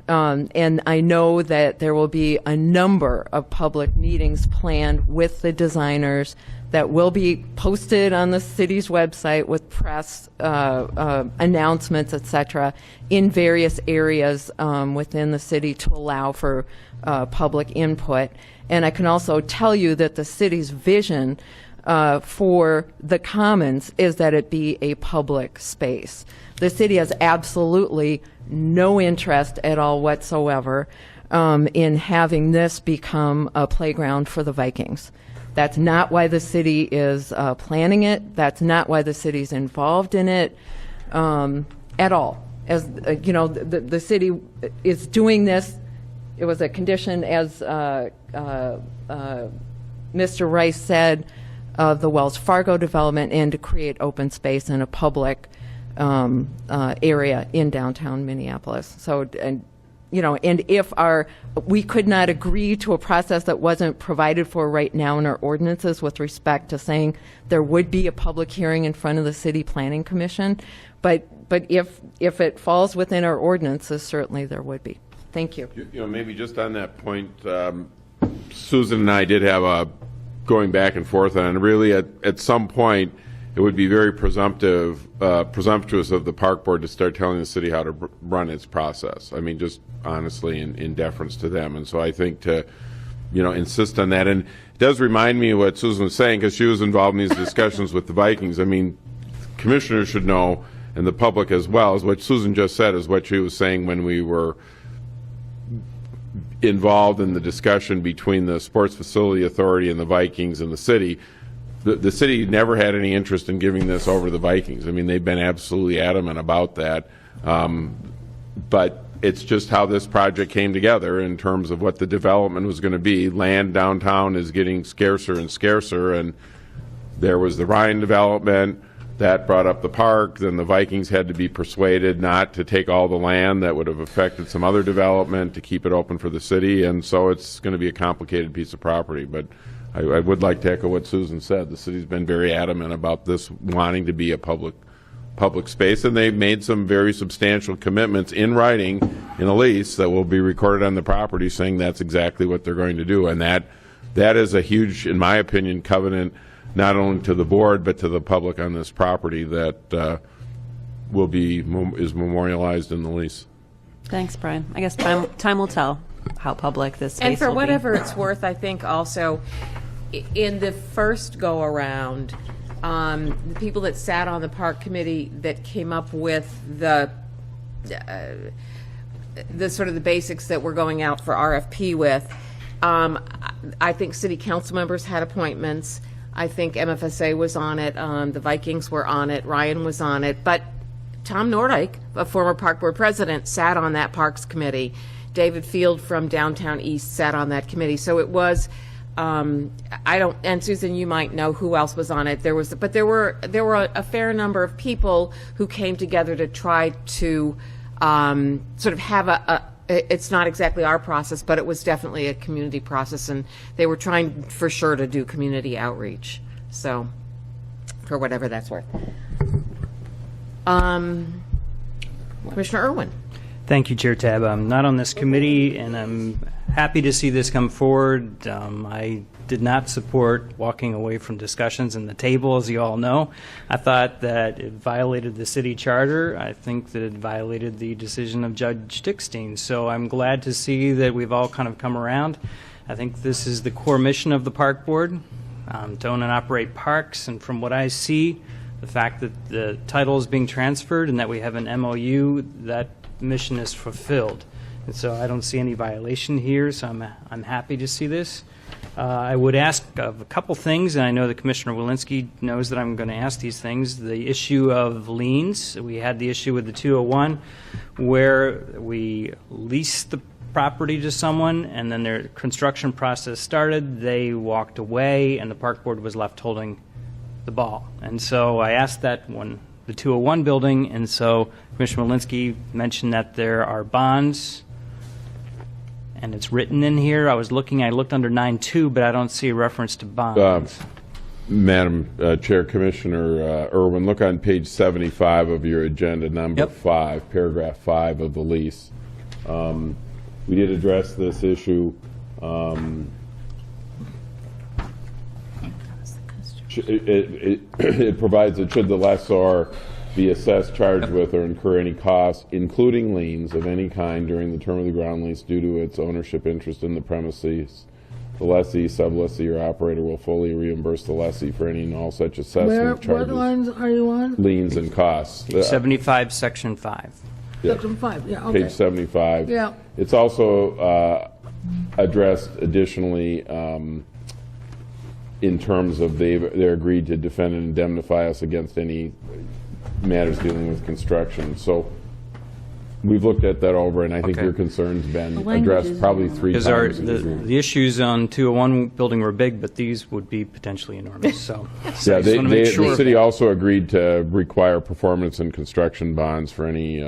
And I know that there will be a number of public meetings planned with the designers that will be posted on the city's website with press announcements, et cetera, in various areas within the city to allow for public input. And I can also tell you that the city's vision for the Commons is that it be a public space. The city has absolutely no interest at all whatsoever in having this become a playground for the Vikings. That's not why the city is planning it. That's not why the city's involved in it at all. As you know, the city is doing this. It was a condition, as Mr. Rice said, of the Wells Fargo development, and to create open space in a public area in downtown Minneapolis. So, and you know, and if we could not agree to a process that wasn't provided for right now in our ordinances with respect to saying there would be a public hearing in front of the City Planning Commission, but if it falls within our ordinances, certainly there would be. Thank you. You know, maybe just on that point, Susan and I did have a going back and forth on it. Really, at some point, it would be very presumptuous of the park board to start telling the city how to run its process. I mean, just honestly, in deference to them. And so I think to, you know, insist on that. And it does remind me of what Susan was saying, because she was involved in these discussions with the Vikings. I mean, commissioners should know, and the public as well, as what Susan just said is what she was saying when we were involved in the discussion between the Sports Facility Authority and the Vikings and the city. The city never had any interest in giving this over to the Vikings. I mean, they've been absolutely adamant about that. But it's just how this project came together in terms of what the development was going to be. Land downtown is getting scarcer and scarcer, and there was the Ryan development that brought up the park. Then the Vikings had to be persuaded not to take all the land that would have affected some other development, to keep it open for the city. And so it's going to be a complicated piece of property. But I would like to echo what Susan said. The city's been very adamant about this wanting to be a public space, and they've made some very substantial commitments in writing in a lease that will be recorded on the property, saying that's exactly what they're going to do. And that is a huge, in my opinion, covenant, not only to the board but to the public on this property, that is memorialized in the lease. Thanks, Brian. I guess time will tell how public this space And for will whatever be. it's worth, I think also in the first go around, the people that sat on the park committee that came up with the sort of the basics that we're going out for RFP with, I think city council members had appointments. I think MFSA was on it. The Vikings were on it. Ryan was on it. But Tom Nordyke, a former park board president, sat on that parks committee. David Field from Downtown East sat on that committee. So it was, and Susan, you might know who else was on it. There were a fair number of people who came together to try to sort of have it's not exactly our process, but it was definitely a community process, and they were trying for sure to do community outreach. So, for whatever that's worth. Commissioner Irwin. Thank you, Chair Tab. I'm not on this committee, and I'm happy to see this come forward. I did not support walking away from discussions in the table, as you all know. I thought that it violated the city charter. I think that it violated the decision of Judge Dickstein. So I'm glad to see that we've all kind of come around. I think this is the core mission of the park board, to own and operate parks. And from what I see, the fact that the title is being transferred and that we have an MOU, that mission is fulfilled. And so I don't see any violation here, so I'm happy to see this. I would ask of a couple things, and I know that Commissioner Walensky knows that I'm going to ask these things. The issue of liens. We had the issue with the 201 where we leased the property to someone, and then their construction process started, they walked away, and the park board was left holding the ball. And so I asked that one, the 201 building, and so Commissioner Malinsky mentioned that there are bonds, and it's written in here. I looked under 9.2, but I don't see a reference to bonds. Madam Chair, Commissioner Irwin, look on page 75 of your agenda, number Yep. 5, paragraph 5 of the lease. We did address this issue. It provides that should the lessor be assessed, charged with, or incur any costs, including liens of any kind during the term of the ground lease due to its ownership interest in the premises, the lessee, sublessee, or operator will fully reimburse the lessee for any and all such assessment What charges, lines are you on? liens, and costs. 75, Section 5. Section 5, yeah, okay. Page 75. Yeah. It's also addressed additionally in terms of they're agreed to defend and indemnify us against any matters dealing with construction. So we've looked at that over, and I think Okay. your concern's been language addressed is- probably 3 Because times. in the the agreement. issues on 201 building were big, but these would be potentially enormous, so. Yeah, I just want to make the sure. city also agreed to require performance and construction bonds for any,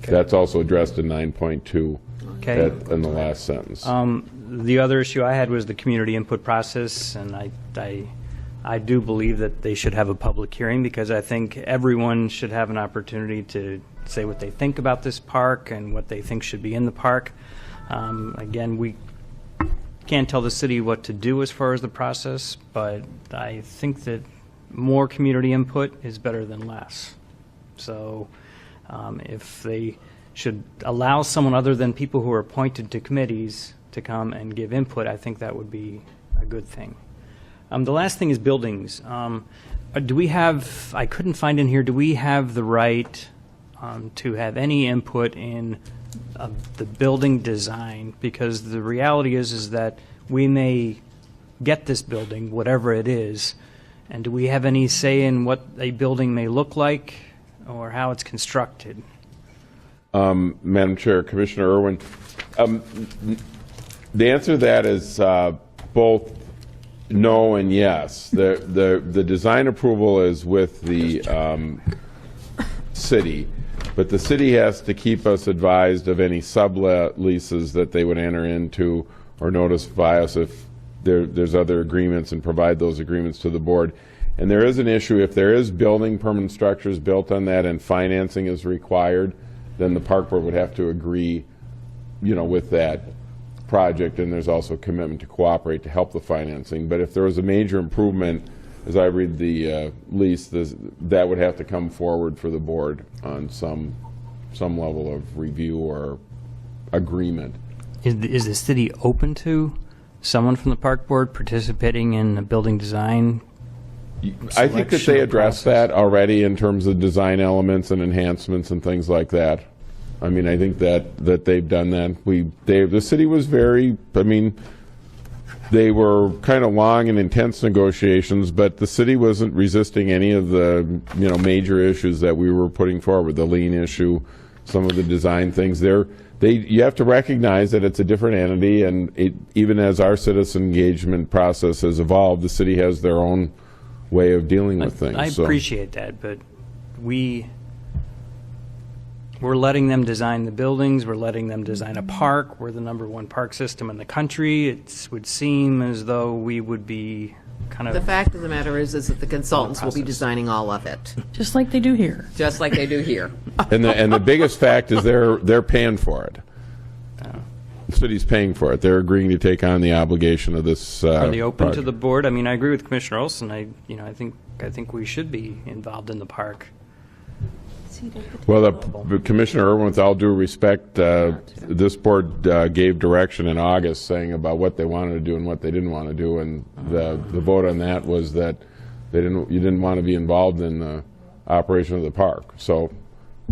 that's also addressed in 9.2 Okay. in the last sentence. The other issue I had was the community input process, and I do believe that they should have a public hearing, because I think everyone should have an opportunity to say what they think about this park and what they think should be in the park. Again, we can't tell the city what to do as far as the process, but I think that more community input is better than less. So if they should allow someone other than people who are appointed to committees to come and give input, I think that would be a good thing. The last thing is buildings. Do we have, I couldn't find in here, do we have the right to have any input in the building design? Because the reality is that we may get this building, whatever it is, and do we have any say in what a building may look like or how it's constructed? Madam Chair, Commissioner Irwin, the answer to that is both no and yes. The design approval is with the city, but the city has to keep us advised of any sublet leases that they would enter into or notify us if there's other agreements, and provide those agreements to the board. And there is an issue, if there is building permanent structures built on that and financing is required, then the park board would have to agree, with that project, and there's also a commitment to cooperate to help the financing. But if there was a major improvement, as I read the lease, that would have to come forward for the board on some level of review or agreement. Is the city open to someone from the park board participating in a building design? I think that Selection they of addressed process. that already in terms of design elements and enhancements and things like that. I mean, I think that they've done that. The city was very, they were kind of long and intense negotiations, but the city wasn't resisting any of the, major issues that we were putting forward, the lien issue, some of the design things. You have to recognize that it's a different entity, and even as our citizen engagement process has evolved, the city has their own way of dealing with things. I So- appreciate that, but we're letting them design the buildings, we're letting them design a park, we're the #1 park system in the country. It would seem as though we would be kind of... The fact of the matter is that the consultants will be process. designing all of it, Just like they do here. just like they do here. And the biggest fact is they're paying for it. The city's paying for it. They're agreeing to take on the obligation of this. Are they open to project. the board? I mean, I agree with Commissioner Olson. I think we should be involved in the park. Well, Commissioner Irwin, with all due respect, this board gave direction in August saying about what they wanted to do and what they didn't want to do, and the vote on that was that you didn't want to be involved in the operation of the park. So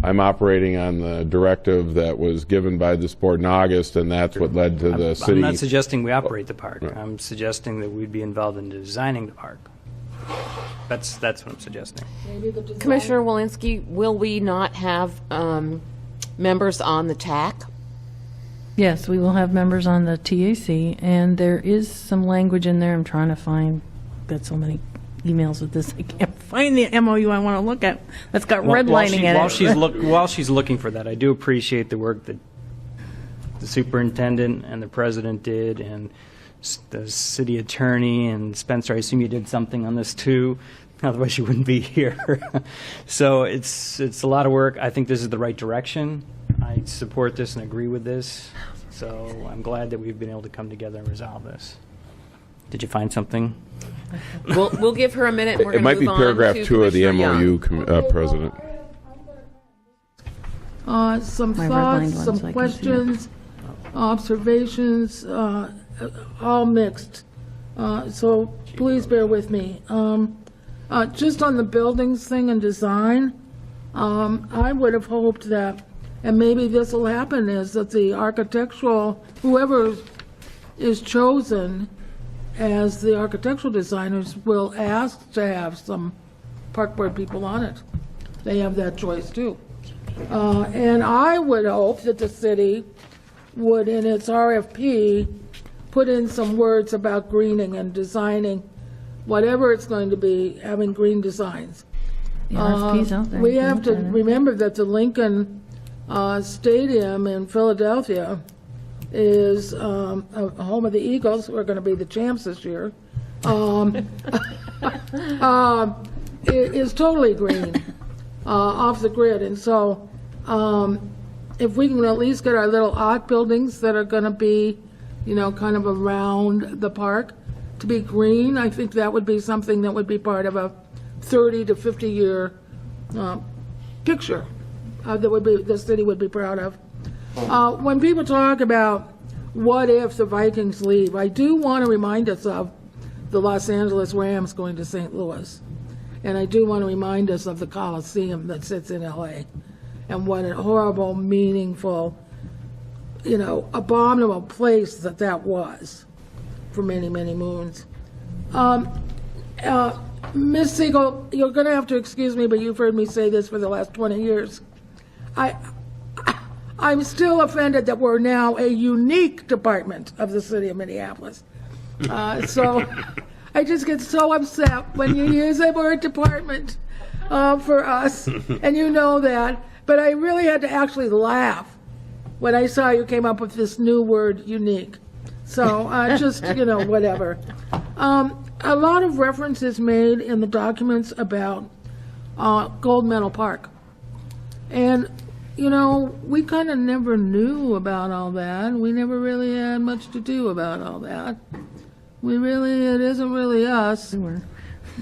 I'm operating on the directive that was given by this board in August, and that's what led to the city. I'm not suggesting we operate the park. I'm suggesting that we'd be involved in designing the park. That's what I'm suggesting. Commissioner Walensky, will we not have members on the TAC? Yes, we will have members on the TAC, and there is some language in there. I'm trying to find, got so many emails with this, I can't find the MOU I want to look at. That's got redlining in it. While she's looking for that, I do appreciate the work that the superintendent and the president did, and the city attorney, and Spencer, I assume you did something on this too. Otherwise, you wouldn't be here. So it's a lot of work. I think this is the right direction. I support this and agree with this. So I'm glad that we've been able to come together and resolve this. Did you find something? We'll give her a minute. And we're It might be move on paragraph to 2 of the Commissioner MOU, Young. President. Some My thoughts, redlined one, some so I can see it. questions, observations, all mixed. So please bear with me. Just on the buildings thing and design, I would have hoped that, and maybe this will happen, is that the architectural, whoever is chosen as the architectural designers will ask to have some park board people on it. They have that choice too. And I would hope that the city would, in its RFP, put in some words about greening and designing, whatever it's going to be, having green designs. The RFP's out there. We You can have look to at it. remember that the Lincoln Stadium in Philadelphia is a home of the Eagles, who are going to be the champs this year. It is totally green, off the grid, and so if we can at least get our little art buildings that are going to be, kind of around the park to be green, I think that would be something that would be part of a 30 to 50 year picture that would be the city would be proud of. When people talk about what if the Vikings leave, I do want to remind us of the Los Angeles Rams going to St. Louis. And I do want to remind us of the Coliseum that sits in LA and what a horrible, meaningful, abominable place that was for many, many moons. Ms. Siegel, you're going to have to excuse me, but you've heard me say this for the last 20 years. I'm still offended that we're now a unique department of the city of Minneapolis. So I just get so upset when you use the word department for us, and you know that. But I really had to actually laugh when I saw you came up with this new word, unique. So just, whatever. A lot of references made in the documents about Gold Medal Park. And, we kind of never knew about all that. We never really had much to do about all that. It isn't really us.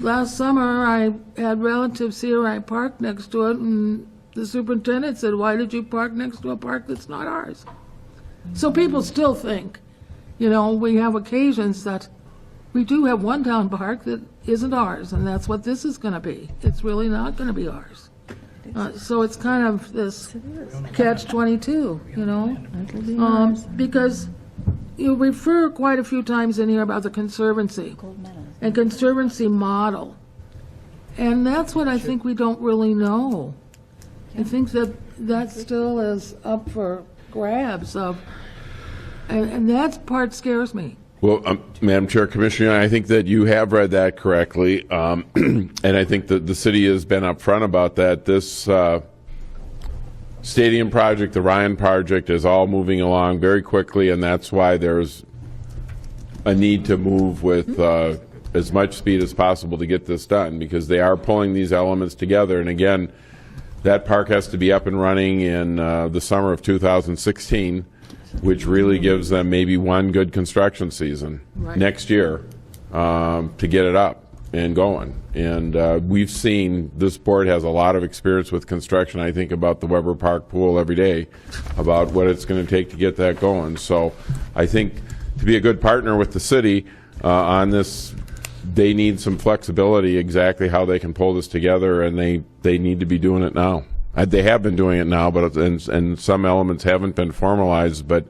Last summer, I had relatives here. I parked next to it, and the superintendent said, "Why did you park next to a park that's not ours?" So people still think, we have occasions that we do have one town park that isn't ours, and that's what this is going to be. It's really not going to be ours. So it's kind of this catch-22, because you refer quite a few times in here about the conservancy and conservancy model. And that's what I think we don't really know. I think that still is up for grabs and that part scares me. Well, Madam Chair, Commissioner, I think that you have read that correctly, and I think that the city has been upfront about that. This stadium project, the Ryan project, is all moving along very quickly, and that's why there's a need to move with as much speed as possible to get this done, because they are pulling these elements together. And again, that park has to be up and running in the summer of 2016. Which really gives them maybe one good construction season next year to get it up and going. And we've seen, this board has a lot of experience with construction. I think about the Weber Park pool every day, about what it's going to take to get that going. So I think to be a good partner with the city on this, they need some flexibility exactly how they can pull this together, and they need to be doing it now. They have been doing it now, but and some elements haven't been formalized, but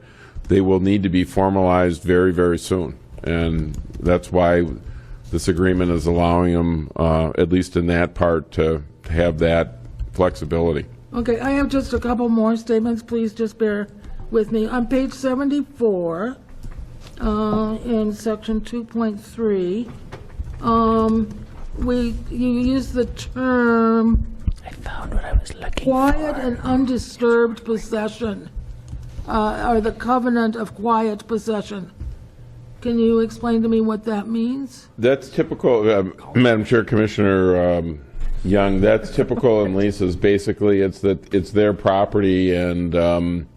they will need to be formalized very, very soon. And that's why this agreement is allowing them, at least in that part, to have that flexibility. Okay, I have just a couple more statements. Please just bear with me. On page 74, in section 2.3, you use the term I found what I was looking quiet and undisturbed possession, or the covenant of quiet possession. Can you explain to me what that means? That's typical, Madam Chair, Commissioner Young, that's typical in leases. Basically, it's that it's their property and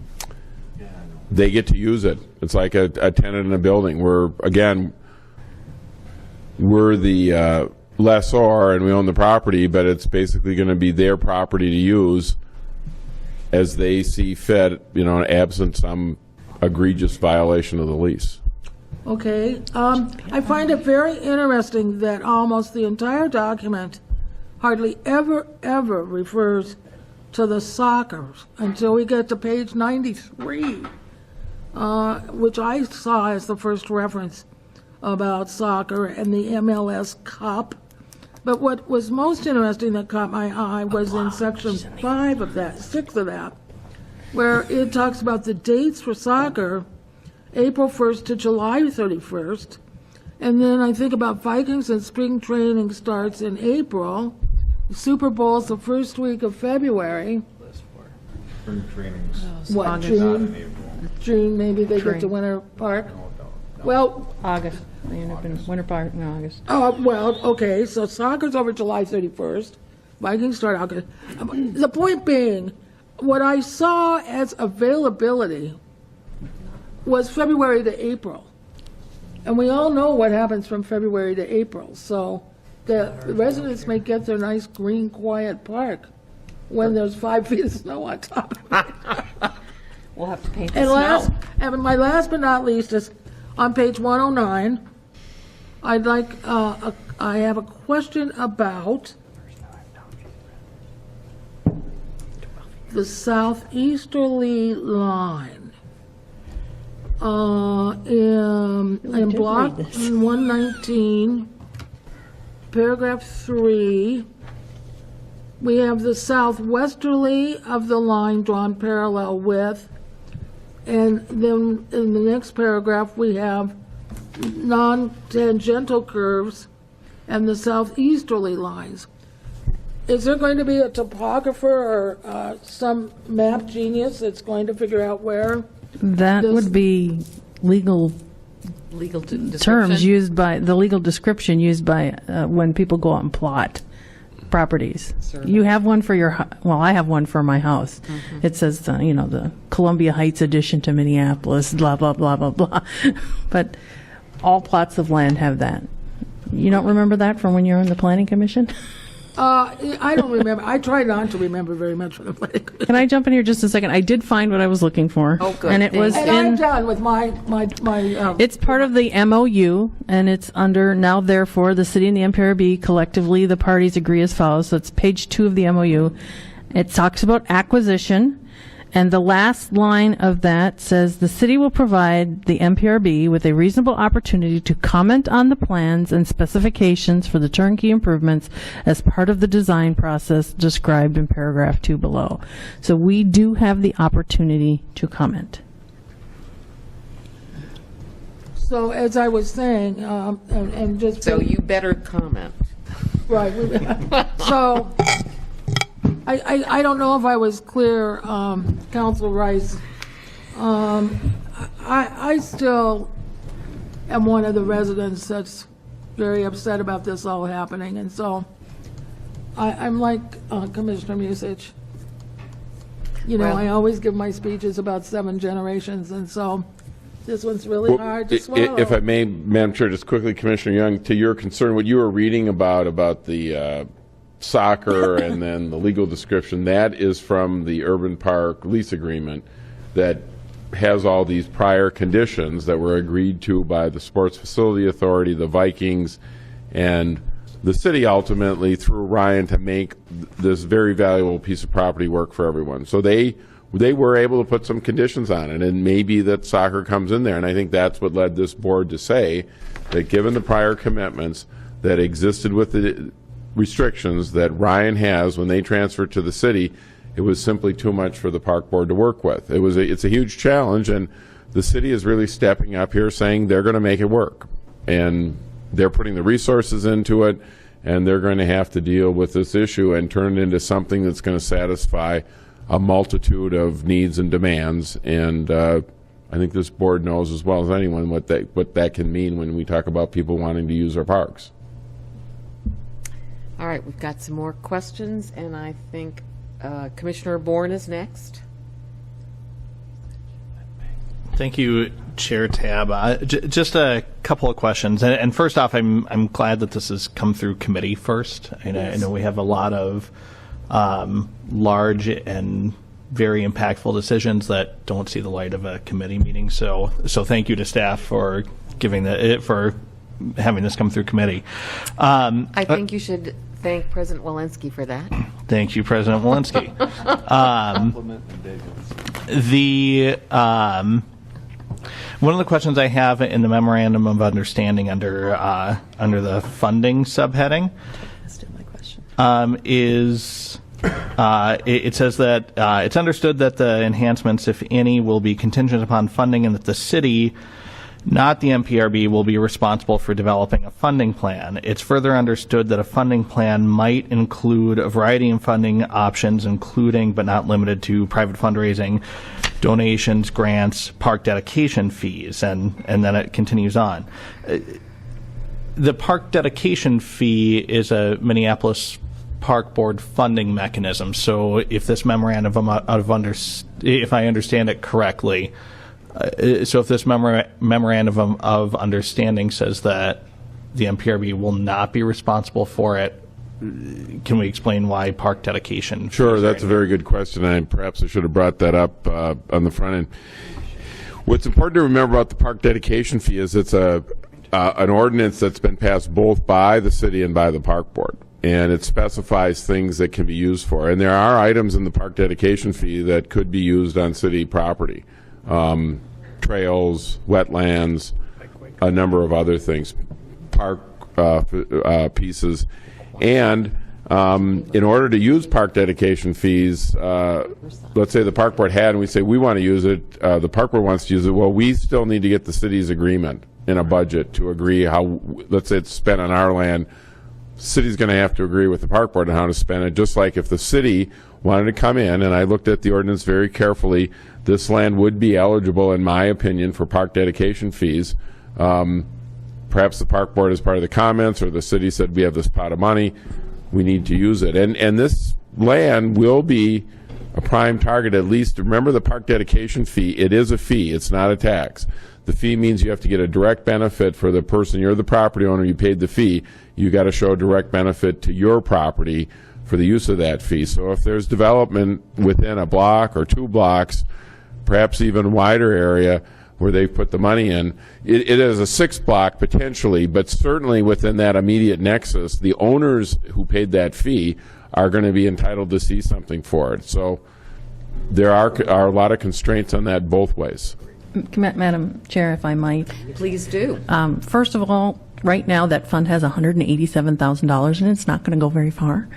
they get to use it. It's like a tenant in a building. We're the lessor and we own the property, but it's basically going to be their property to use as they see fit, absent some egregious violation of the lease. Okay. I find it very interesting that almost the entire document hardly ever refers to the soccer until we get to page 93, which I saw as the first reference about soccer and the MLS Cup. But what was most interesting that caught my eye was in section 5 of that, 6 of that, where it talks about the dates for soccer, April 1st to July 31st. And then I think about Vikings and spring training starts in April. Super Bowl's the first week of February. Spring trainings. What, June? June, maybe they get to Winter Park? Well, August. They end up in Winter Park in August. Okay, so soccer's over July 31st. Vikings start August. The point being, what I saw as availability was February to April. And we all know what happens from February to April. So the residents may get their nice green, quiet park when there's 5 feet of snow on top of it. We'll have to paint the And snow. my last but not least is on page 109. I have a question about the southeasterly line. In block 119, paragraph 3, we have the southwesterly of the line drawn parallel with, and then in the next paragraph we have non-tangential curves and the southeasterly lines. Is there going to be a topographer or some map genius that's going to figure out where? That would be legal terms used by, the legal description used by when people go out and plot properties. You have one for your, I have one for my house. It says, the Columbia Heights addition to Minneapolis, blah, blah, blah, blah, blah. But all plots of land have that. You don't remember that from when you were in the Planning Commission? I don't remember. I try not to remember very much from the planning commission. Can I jump in here just a second? I did find what I was looking for. Oh, good. And it was And I'm done with my It's part of the MOU, and it's under, now therefore, the city and the MPRB collectively, the parties agree as follows. So it's page 2 of the MOU. It talks about acquisition, and the last line of that says the city will provide the MPRB with a reasonable opportunity to comment on the plans and specifications for the turnkey improvements as part of the design process described in paragraph 2 below. So we do have the opportunity to comment. So as I was saying, and just So you better comment. right. So I don't know if I was clear, Council Rice. I still am one of the residents that's very upset about this all happening, and so I'm like Commissioner Musich. Well- I always give my speeches about 7 generations, and so this one's really hard to swallow. If I may, Madam Chair, just quickly, Commissioner Young, to your concern, what you were reading about the soccer and then the legal description, that is from the Urban Park lease agreement that has all these prior conditions that were agreed to by the Sports Facility Authority, the Vikings, and the city ultimately through Ryan to make this very valuable piece of property work for everyone. So they were able to put some conditions on it, and maybe that soccer comes in there. And I think that's what led this board to say that given the prior commitments that existed with the restrictions that Ryan has when they transfer to the city, it was simply too much for the park board to work with. It's a huge challenge, and the city is really stepping up here saying they're going to make it work. And they're putting the resources into it, and they're going to have to deal with this issue and turn it into something that's going to satisfy a multitude of needs and demands. And I think this board knows as well as anyone what that can mean when we talk about people wanting to use our parks. All right, we've got some more questions, and I think Commissioner Bourne is next. Thank you, Chair Tab. Just a couple of questions. And first off, I'm glad that this has come through committee first. And I know we have a lot of large and very impactful decisions that don't see the light of a committee meeting. So thank you to staff for for having this come through committee. I think you should thank President Walensky for that. Thank you, President Walensky. One of the questions I have in the memorandum of understanding under the funding subheading is it says that it's understood that the enhancements, if any, will be contingent upon funding, and that the city, not the MPRB, will be responsible for developing a funding plan. It's further understood that a funding plan might include a variety of funding options, including but not limited to private fundraising, donations, grants, park dedication fees, and then it continues on. The park dedication fee is a Minneapolis Park Board funding mechanism. So if this memorandum if I understand it correctly, so if this memorandum of understanding says that the MPRB will not be responsible for it, can we explain why park dedication? Sure, that's a very good question, and perhaps I should have brought that up on the front end. What's important to remember about the park dedication fee is it's an ordinance that's been passed both by the city and by the park board, and it specifies things that can be used for. And there are items in the park dedication fee that could be used on city property. Trails, wetlands, a number of other things, park pieces. And in order to use park dedication fees, let's say the park board had, and we say we want to use it, the park board wants to use it, well, we still need to get the city's agreement in a budget to agree how, let's say it's spent on our land, the city's going to have to agree with the park board on how to spend it, just like if the city wanted to come in, and I looked at the ordinance very carefully, this land would be eligible, in my opinion, for park dedication fees. Perhaps the park board, as part of the comments, or the city said, we have this pot of money, we need to use it. And this land will be a prime target, at least. Remember the park dedication fee, it is a fee, it's not a tax. The fee means you have to get a direct benefit for the person, you're the property owner, you paid the fee, you got to show a direct benefit to your property for the use of that fee. So if there's development within a block or 2 blocks, perhaps even wider area where they've put the money in, it is a 6th block potentially, but certainly within that immediate nexus, the owners who paid that fee are going to be entitled to see something for it. So there are a lot of constraints on that both ways. Madam Chair, if I might. Please do. First of all, right now that fund has $187,000 and it's not going to go very far.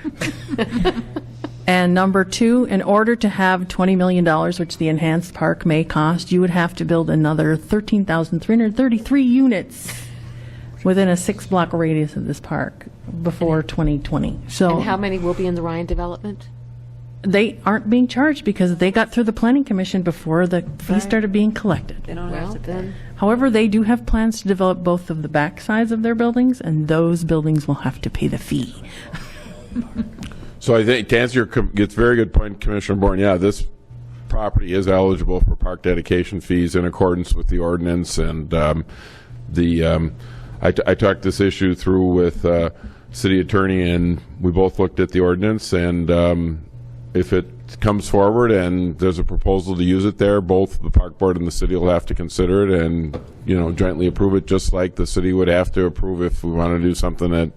And number 2, in order to have $20 million, which the enhanced park may cost, you would have to build another 13,333 units within a 6-block radius of this park before 2020. So, And how many will be in the Ryan development? they aren't being charged because they got through the planning commission before the fees started being collected. They don't Well, have to pay. then, However, they do have plans to develop both of the back sides of their buildings, and those buildings will have to pay the fee. So I think to answer your, it's a very good point, Commissioner Bourne. Yeah, this property is eligible for park dedication fees in accordance with the ordinance, and I talked this issue through with city attorney, and we both looked at the ordinance, and if it comes forward and there's a proposal to use it there, both the park board and the city will have to consider it and, you know, jointly approve it, just like the city would have to approve if we want to do something at,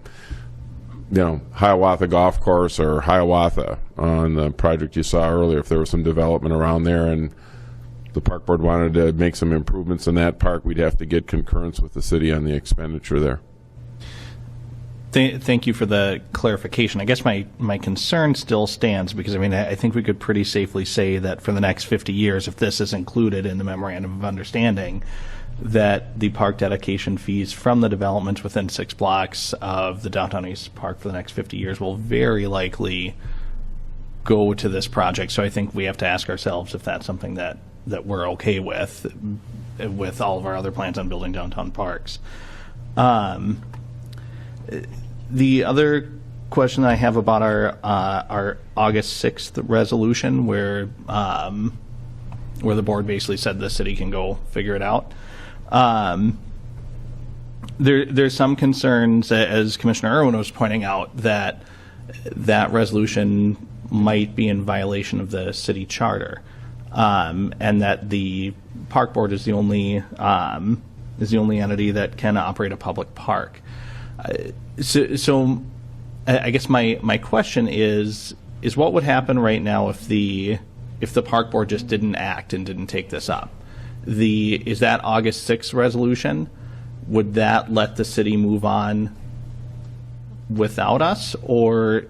you know, Hiawatha Golf Course or Hiawatha on the project you saw earlier. If there was some development around there and the park board wanted to make some improvements in that park, we'd have to get concurrence with the city on the expenditure there. Thank you for the clarification. I guess my concern still stands because, I mean, I think we could pretty safely say that for the next 50 years, if this is included in the Memorandum of Understanding, that the park dedication fees from the developments within 6 blocks of the Downtown East Park for the next 50 years will very likely go to this project. So I think we have to ask ourselves if that's something that we're okay with all of our other plans on building downtown parks. The other question I have about our August 6th resolution, where the board basically said the city can go figure it out. There's some concerns, as Commissioner Irwin was pointing out, that resolution might be in violation of the city charter, and that the park board is the only entity that can operate a public park. So I guess my question is what would happen right now if the park board just didn't act and didn't take this up? Is that August 6th resolution? Would that let the city move on without us? Or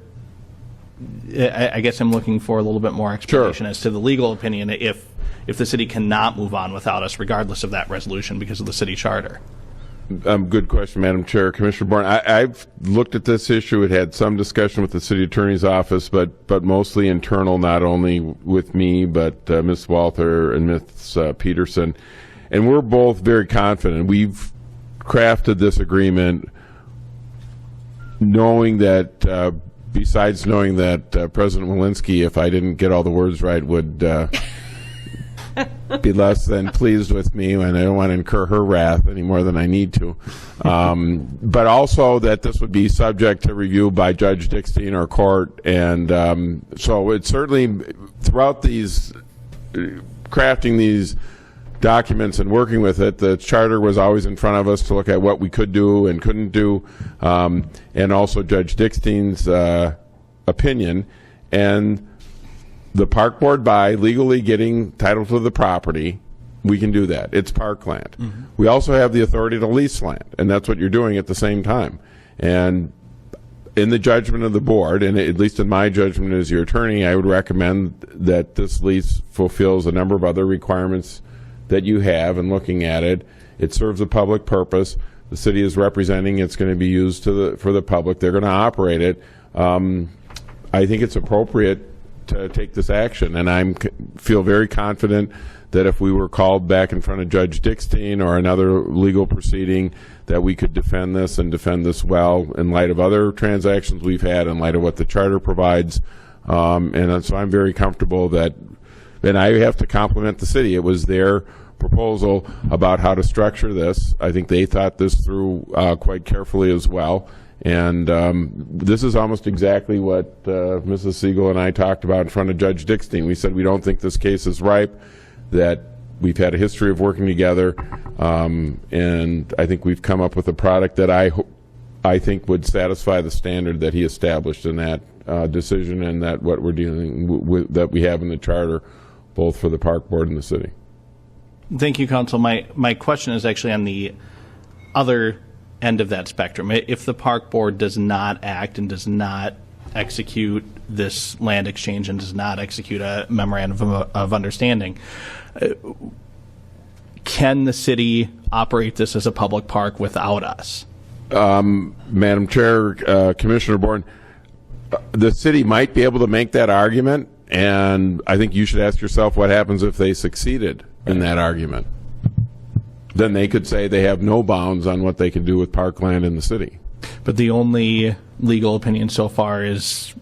I guess I'm looking for a little bit more explanation as to the legal opinion if the city cannot move on without us, regardless of that resolution because of the city charter. Good question, Madam Chair. Commissioner Bourne, I've looked at this issue. It had some discussion with the city attorney's office, but mostly internal, not only with me, but Ms. Walther and Ms. Peterson. And we're both very confident. We've crafted this agreement knowing that, besides knowing that President Walensky, if I didn't get all the words right, would be less than pleased with me, and I don't want to incur her wrath any more than I need to. But also that this would be subject to review by Judge Dickstein or court. And so it's certainly throughout these crafting these documents and working with it, the charter was always in front of us to look at what we could do and couldn't do, and also Judge Dickstein's opinion. And the park board, by legally getting title to the property, we can do that. It's parkland. Mm-hmm. We also have the authority to lease land, and that's what you're doing at the same time. And in the judgment of the board, and at least in my judgment as your attorney, I would recommend that this lease fulfills a number of other requirements that you have. And looking at it, it serves a public purpose. The city is representing it's going to be used for the public. They're going to operate it. I think it's appropriate to take this action, and I feel very confident that if we were called back in front of Judge Dickstein or another legal proceeding, that we could defend this and defend this well in light of other transactions we've had, in light of what the charter provides. And so I'm very comfortable that, and I have to compliment the city. It was their proposal about how to structure this. I think they thought this through quite carefully as well. And this is almost exactly what Mrs. Siegel and I talked about in front of Judge Dickstein. We said we don't think this case is ripe, that we've had a history of working together, and I think we've come up with a product that I think would satisfy the standard that he established in that decision, and that what we're dealing with, that we have in the charter, both for the park board and the city. Thank you, Council. My question is actually on the other end of that spectrum. If the park board does not act and does not execute this land exchange and does not execute a memorandum of understanding, can the city operate this as a public park without us? Madam Chair, Commissioner Bourne, the city might be able to make that argument, and I think you should ask yourself what happens if they succeeded in that argument. Then they could say they have no bounds on what they can do with parkland in the city. But the only legal opinion so far is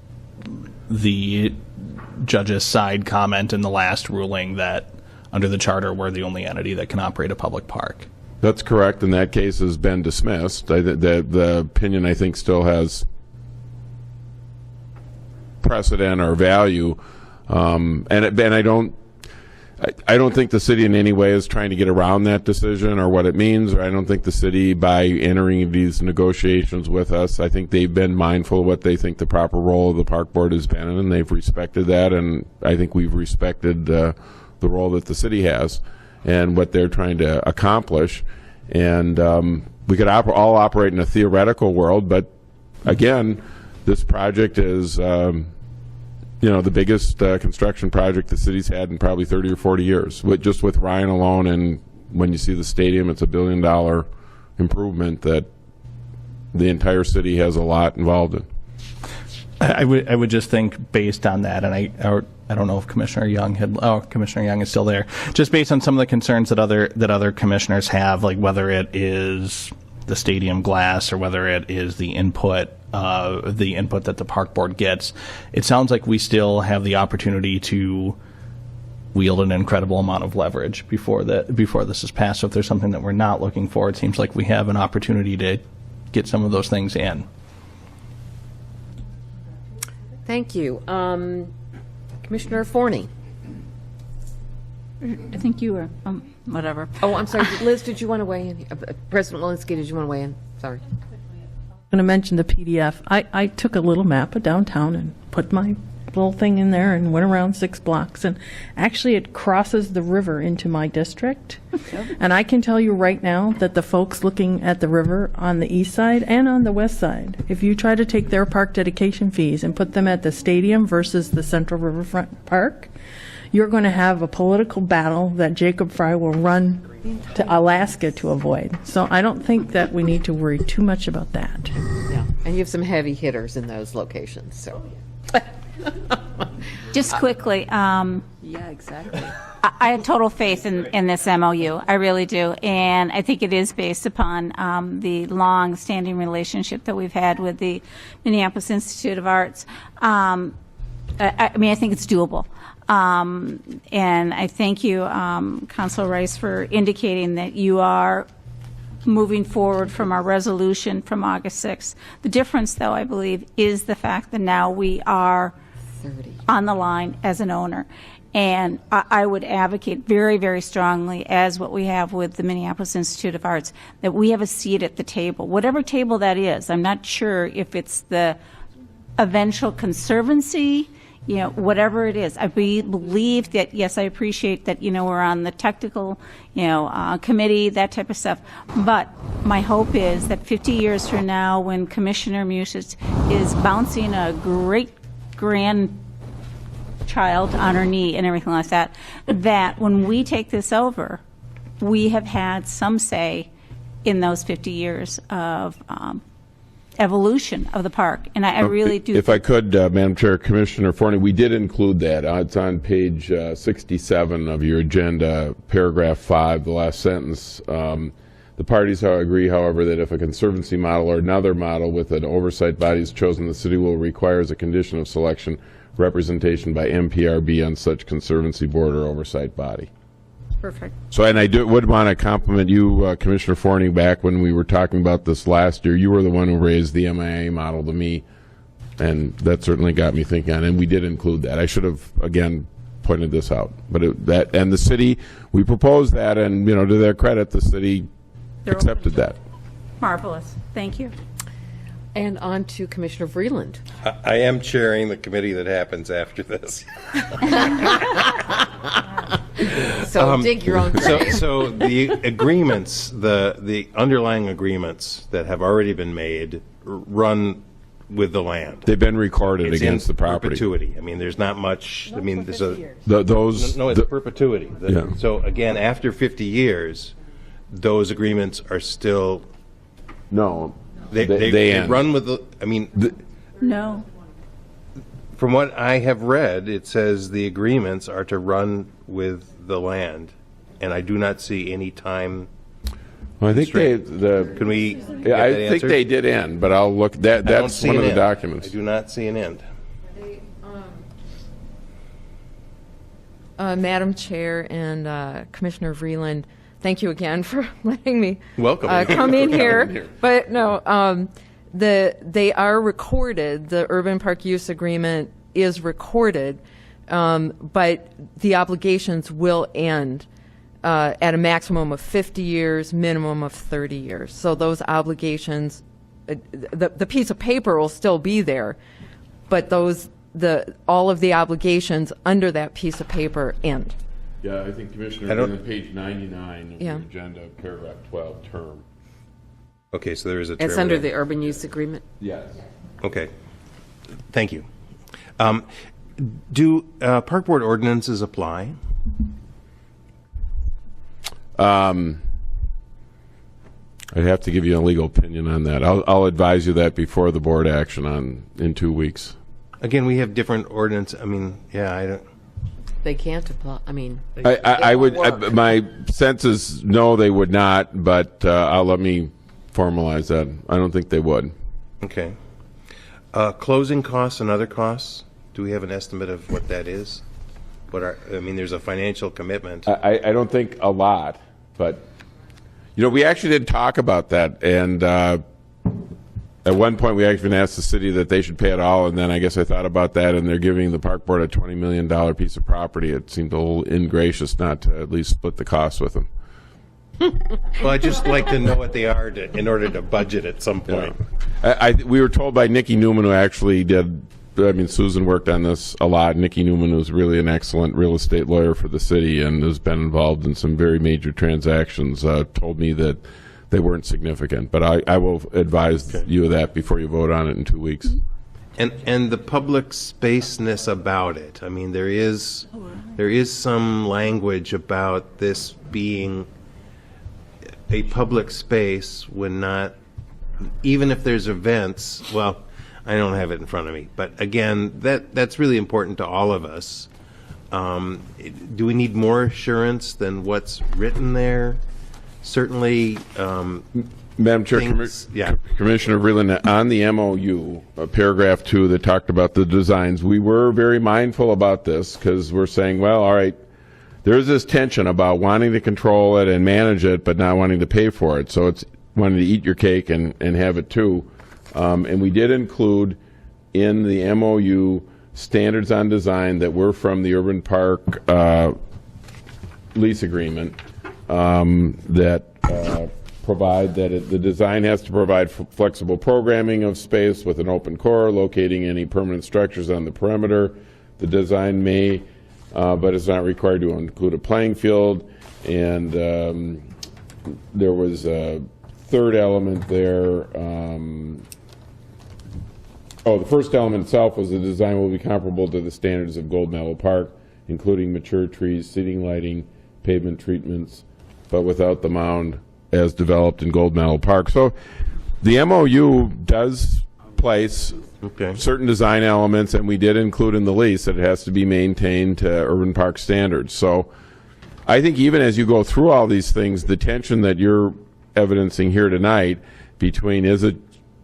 the judge's side comment in the last ruling that under the charter we're the only entity that can operate a public park. That's correct, and that case has been dismissed. The opinion, I think, still has precedent or value, and I don't think the city in any way is trying to get around that decision or what it means, or I don't think the city, by entering these negotiations with us, I think they've been mindful of what they think the proper role of the park board has been, and they've respected that, and I think we've respected the role that the city has and what they're trying to accomplish. And we could all operate in a theoretical world, but again, this project is, the biggest construction project the city's had in probably 30 or 40 years, just with Ryan alone. And when you see the stadium, it's $1 billion improvement that the entire city has a lot involved in. I would just think based on that, and I don't know if Commissioner Young is still there. Just based on some of the concerns that other commissioners have, like whether it is the stadium glass or whether it is the input that the park board gets, it sounds like we still have the opportunity to wield an incredible amount of leverage before this is passed. So if there's something that we're not looking for, it seems like we have an opportunity to get some of those things in. Thank you. Commissioner Forney. I think you were, whatever. Oh, I'm sorry. Liz, did you want to weigh in? President Walensky, did you want to weigh in? Sorry. I'm going to mention the PDF. I took a little map of downtown and put my little thing in there and went around 6 blocks, and actually it crosses the river into my district. And I can tell you right now that the folks looking at the river on the east side and on the west side, if you try to take their park dedication fees and put them at the stadium versus the Central Riverfront Park, you're going to have a political battle that Jacob Fry will run to Alaska to avoid. So I don't think that we need to worry too much about that. Yeah, and you have some heavy hitters in those locations, so. Just quickly, Yeah, exactly. I have total faith in this MOU. I really do. And I think it is based upon the long-standing relationship that we've had with the Minneapolis Institute of Arts. I think it's doable. And I thank you, Councilor Rice, for indicating that you are moving forward from our resolution from August 6th. The difference, though, I believe, is the fact that now we are on the line as an owner. And I would advocate very, very strongly, as what we have with the Minneapolis Institute of Arts, that we have a seat at the table, whatever table that is. I'm not sure if it's the eventual conservancy, whatever it is. I believe that, yes, I appreciate that, we're on the technical, committee, that type of stuff. But my hope is that 50 years from now, when Commissioner Musis is bouncing a great grandchild on her knee and everything like that, that when we take this over, we have had some say in those 50 years of evolution of the park. And I really do. If I could, Madam Chair, Commissioner Forney, we did include that. It's on page 67 of your agenda, paragraph 5, the last sentence. The parties agree, however, that if a conservancy model or another model with an oversight body is chosen, the city will require as a condition of selection representation by MPRB on such conservancy board or oversight body. Perfect. So, and I would want to compliment you, Commissioner Forney, back when we were talking about this last year. You were the one who raised the MIA model to me, and that certainly got me thinking on it, and we did include that. I should have, again, pointed this out. But and the city, we proposed that, and, to their credit, the city accepted that. Marvelous. Thank you. And on to Commissioner Vreeland. I am chairing the committee that happens after this. So dig your own grave. So the agreements, the underlying agreements that have already been made run with the land. They've been recorded It's against in the property. perpetuity. There's not much. There's Those. no, it's perpetuity. Yeah. So again, after 50 years, those agreements are still. No. They end. run with the. No. From what I have read, it says the agreements are to run with the land, and I do not see any time. Well, I think Can we? Yeah, get I that think answered? they did end, but I'll look. I don't That's see one an of the end. documents. I do not see an end. Madam Chair and Commissioner Vreeland, thank you again for letting me Welcome. come in here. But no, they are recorded. The urban park use agreement is recorded, but the obligations will end at a maximum of 50 years, minimum of 30 years. So those obligations, the piece of paper will still be there, but all of the obligations under that piece of paper end. Yeah, I think Commissioner, on page 99 of your agenda, paragraph 12, term. Okay, so there is a term. It's under there. the urban use agreement. Yes. Okay. Thank you. Do park board ordinances apply? I'd have to give you a legal opinion on that. I'll advise you that before the board action in 2 weeks. Again, we have different ordinance. I mean, yeah, I don't. They can't apply, I mean. I would. work. My sense is no, they would not. But let me formalize that. I don't think they would. Okay. Closing costs and other costs. Do we have an estimate of what that is? I mean, there's a financial commitment. I don't think a lot, but we actually did talk about that, and at one point we actually asked the city that they should pay it all, and then I guess I thought about that, and they're giving the park board a $20 million piece of property. It seemed a little ingracious not to at least split the cost with them. Well, I'd just like to know what they are in order to budget at some point. We were told by Nikki Newman, who actually did. I mean, Susan worked on this a lot. Nikki Newman was really an excellent real estate lawyer for the city and has been involved in some very major transactions. Told me that they weren't significant, but I will advise you of that before you vote on it in 2 weeks. And the public spaceness about it. I mean, there is some language about this being a public space when not, even if there's events. Well, I don't have it in front of me, but again, that's really important to all of us. Do we need more assurance than what's written there? Certainly. Madam Chair, Yeah. Commissioner Vreeland, on the MOU, paragraph 2 that talked about the designs, we were very mindful about this because we're saying, well, all right, there's this tension about wanting to control it and manage it, but not wanting to pay for it. So it's wanting to eat your cake and have it too. And we did include in the MOU standards on design that were from the Urban Park lease agreement that provide that the design has to provide flexible programming of space with an open core, locating any permanent structures on the perimeter. The design may, but it's not required to include a playing field. And there was a third element there. The first element itself was the design will be comparable to the standards of Gold Medal Park, including mature trees, seating, lighting, pavement treatments, but without the mound as developed in Gold Medal Park. So the MOU does place certain design elements, and we did include in the lease that it has to be maintained to Urban Park standards. So I think even as you go through all these things, the tension that you're evidencing here tonight between is it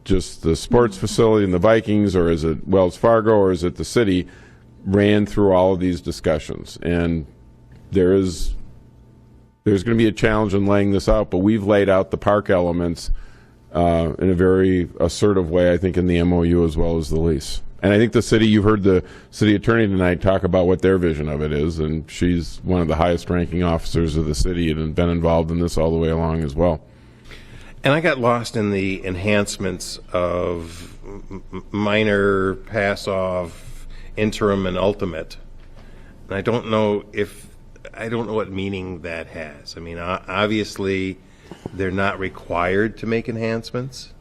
just the sports facility and the Vikings, or is it Wells Fargo, or is it the city, ran through all of these discussions. And there's going to be a challenge in laying this out, but we've laid out the park elements in a very assertive way, I think, in the MOU as well as the lease. And I think the city, you heard the city attorney tonight talk about what their vision of it is, and she's one of the highest ranking officers of the city and has been involved in this all the way along as well. And I got lost in the enhancements of minor, pass-off, interim, and ultimate. And I don't know what meaning that has. I mean, obviously, they're not required to make enhancements,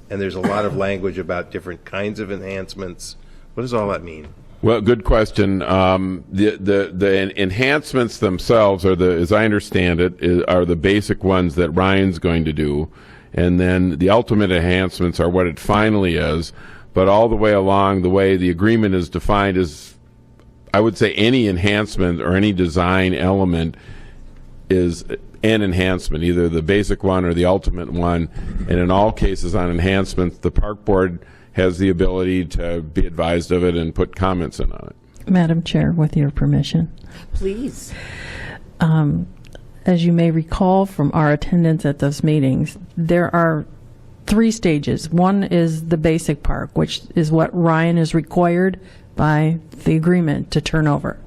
and there's a lot of language about different kinds of enhancements. What does all that mean? Well, good question. The enhancements themselves are as I understand it, are the basic ones that Ryan's going to do, and then the ultimate enhancements are what it finally is. But all the way along, the way the agreement is defined is, I would say, any enhancement or any design element is an enhancement, either the basic one or the ultimate one. And in all cases on enhancements, the park board has the ability to be advised of it and put comments in on it. Madam Chair, with your permission. Please. As you may recall from our attendance at those meetings, there are 3 stages. One is the basic park, which is what Ryan is required by the agreement to turn over.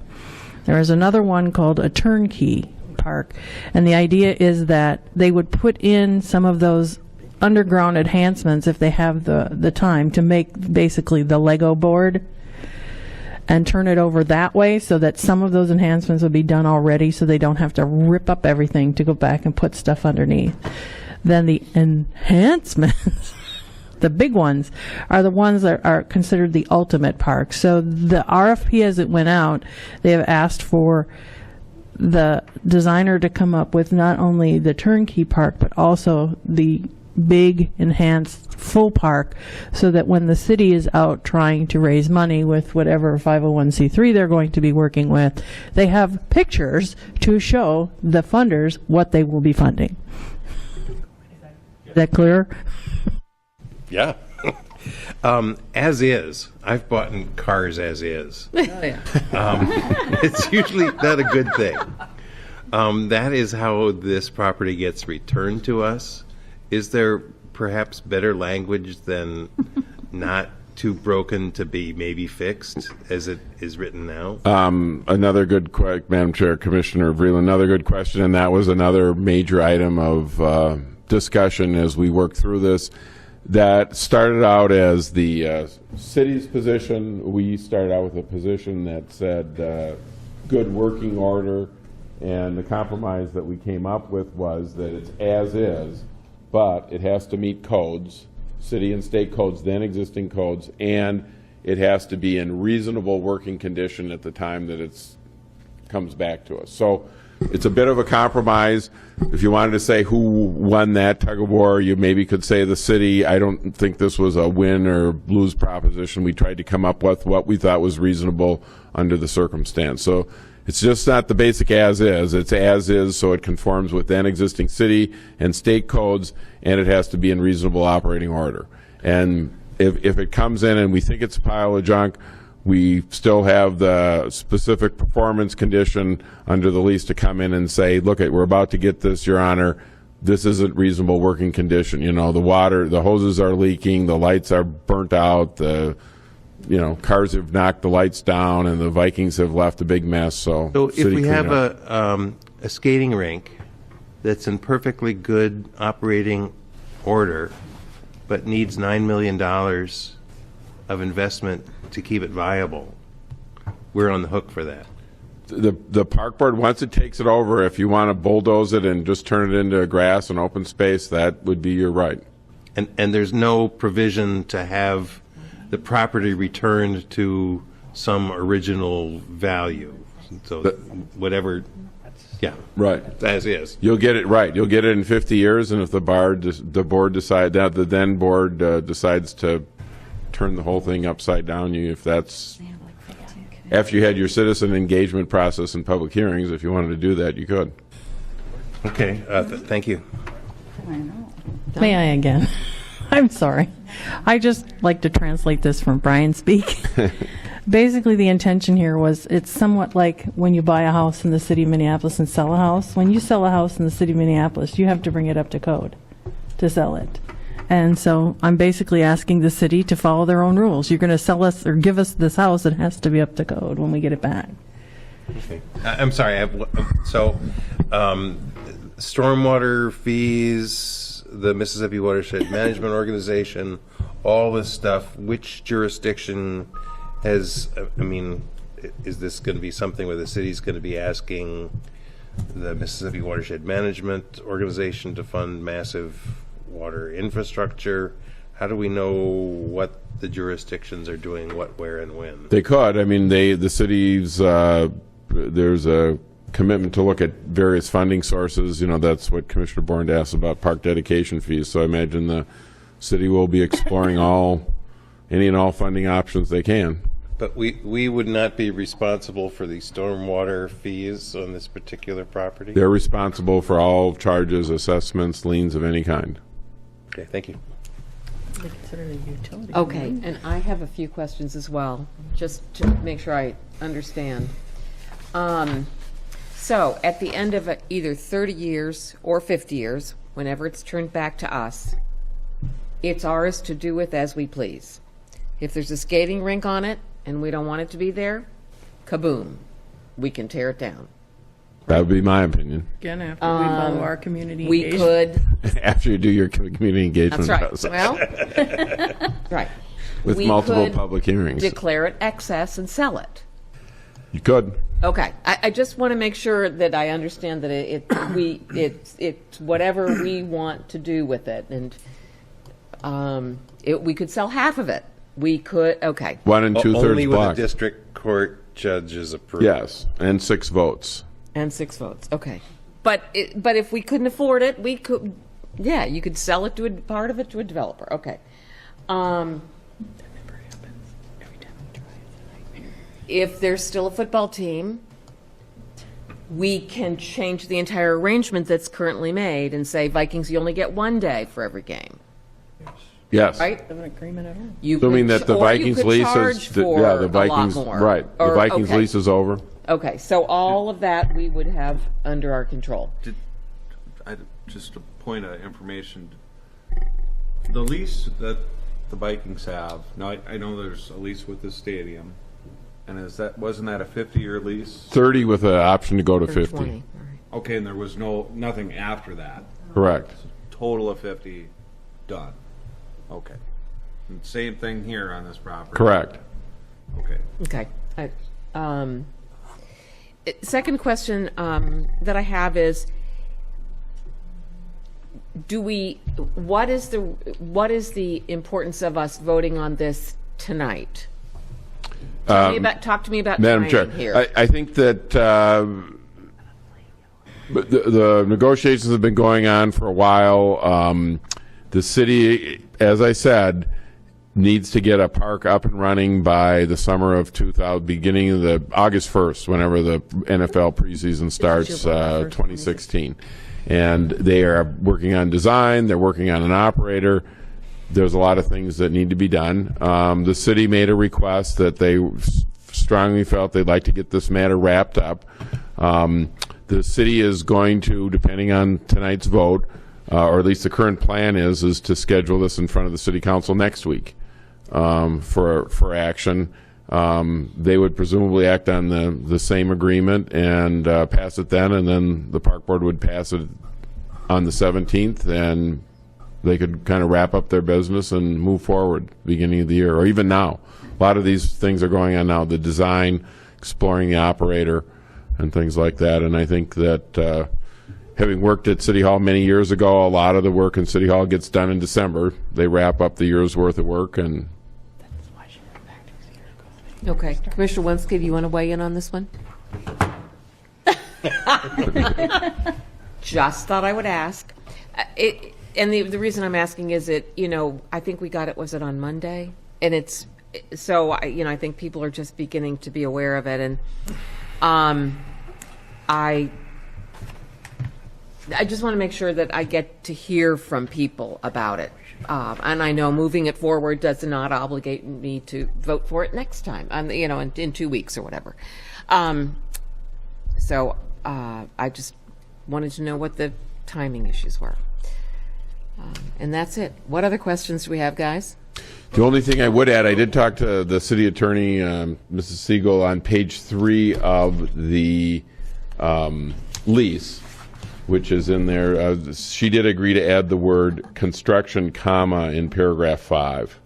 There is another one called a turnkey park, and the idea is that they would put in some of those underground enhancements if they have the time to make basically the Lego board and turn it over that way, so that some of those enhancements would be done already, so they don't have to rip up everything to go back and put stuff underneath. then the enhancements, the big ones, are the ones that are considered the ultimate park. So the RFP, as it went out, they have asked for the designer to come up with not only the turnkey park, but also the big enhanced full park, so that when the city is out trying to raise money with whatever 501c3 they're going to be working with, they have pictures to show the funders what they will be funding. Is that clear? Yeah. As is. I've bought in cars as is. Oh, yeah. It's usually not a good thing. That is how this property gets returned to us. Is there perhaps better language than not too broken to be maybe fixed, as it is written now? Another good question, Madam Chair, Commissioner Vreeland, another good question, and that was another major item of discussion as we worked through this. That started out as the city's position. We started out with a position that said good working order, and the compromise that we came up with was that it's as is, but it has to meet codes, city and state codes, then existing codes, and it has to be in reasonable working condition at the time that it comes back to us. So it's a bit of a compromise. If you wanted to say who won that tug of war, you maybe could say the city. I don't think this was a win or lose proposition. We tried to come up with what we thought was reasonable under the circumstance. So it's just not the basic as is. It's as is, so it conforms with then existing city and state codes, and it has to be in reasonable operating order. And if it comes in and we think it's a pile of junk, we still have the specific performance condition under the lease to come in and say, look, we're about to get this, Your Honor. This isn't reasonable working condition. You know, the water, the hoses are leaking, the lights are burnt out, cars have knocked the lights down, and the Vikings have left a big mess. So if we have a skating rink that's in perfectly good operating order, but needs $9 million of investment to keep it viable, we're on the hook for that. The park board, once it takes it over, if you want to bulldoze it and just turn it into grass and open space, that would be your right. And there's no provision to have the property returned to some original value. So whatever, yeah, right, as is. You'll get it right. You'll get it in 50 years, and if the board decides that, the then board decides to turn the whole thing upside down, if that's after you had your citizen engagement process and public hearings, if you wanted to do that, you could. Okay, thank you. May I again? I'm sorry. I just like to translate this from Brian speak. Basically, the intention here was it's somewhat like when you buy a house in the city of Minneapolis and sell a house. When you sell a house in the city of Minneapolis, you have to bring it up to code to sell it. And so I'm basically asking the city to follow their own rules. You're going to sell us or give us this house, it has to be up to code when we get it back. Okay. I'm sorry. Stormwater fees, the Mississippi Watershed Management Organization, all this stuff, which jurisdiction has, is this going to be something where the city's going to be asking the Mississippi Watershed Management Organization to fund massive water infrastructure? How do we know what the jurisdictions are doing what, where, and when? They could. The cities, there's a commitment to look at various funding sources. That's what Commissioner Bourne asked about park dedication fees. So I imagine the city will be exploring any and all funding options they can. But we would not be responsible for the stormwater fees on this particular property? They're responsible for all charges, assessments, liens of any kind. Okay, thank you. They consider it a utility. Okay, and I have a few questions as well, just to make sure I understand. So, at the end of either 30 years or 50 years, whenever it's turned back to us, it's ours to do with as we please. If there's a skating rink on it and we don't want it to be there, kaboom, we can tear it down. That would be my opinion. Again, after we follow our community We engagement. could. After you do your community engagement That's right. process. Well, right. With We multiple could public hearings. declare it excess and sell it. You could. Okay, I just want to make sure that I understand that it's whatever we want to do with it, and we could sell half of it. We could, okay. 1 2/3 Only with a block. district court judge's approval. Yes, and 6 votes. And 6 votes, okay. But if we couldn't afford it, we could, yeah, you could sell it to part of it to a developer, okay. If there's still a football team, we can change the entire arrangement that's currently made and say, Vikings, you only get 1 day for every game, Yes. right? An agreement at all. You Assuming could- that the or you Vikings could lease charge is, for yeah, the a lot Vikings, more. right. The Or- Vikings okay. lease is over. Okay, so all of that we would have under our control. Just a point of information. The lease that the Vikings have, now I know there's a lease with the stadium, and wasn't that a 50-year lease? 30 with an option to go to Or 50. 20, all right. Okay, and there was nothing after that. Correct. Total of 50, done. Okay. And same thing here on this property. Correct. Okay. Okay. Second question that I have is, what is the importance of us voting on this tonight? Talk to me about Madam Chair, timing here. I think that the negotiations have been going on for a while. The city, as I said, needs to get a park up and running by the summer of 2000, beginning of the August 1st, whenever the NFL preseason starts, 2016. And they are working on design. They're working on an operator. There's a lot of things that need to be done. The city made a request that they strongly felt they'd like to get this matter wrapped up. The city is going to, depending on tonight's vote, or at least the current plan is to schedule this in front of the city council next week for action. They would presumably act on the same agreement and pass it then, and then the park board would pass it on the 17th, and they could kind of wrap up their business and move forward beginning of the year, or even now. A lot of these things are going on now, the design, exploring the operator, and things like that. And I think that having worked at City Hall many years ago, a lot of the work in City Hall gets done in December. They wrap up the year's worth of work, and Okay. Commissioner Wenske, do you want to weigh in on this one? Just thought I would ask. And the reason I'm asking is I think we got it, was it on Monday? And it's, so, I think people are just beginning to be aware of it. And I just want to make sure that I get to hear from people about it. And I know moving it forward does not obligate me to vote for it next time, in 2 weeks or whatever. So I just wanted to know what the timing issues were. And that's it. What other questions do we have, guys? the only thing I would add, I did talk to the city attorney, Mrs. Siegel, on page 3 of the lease, which is in there. She did agree to add the word construction, comma, in paragraph 5,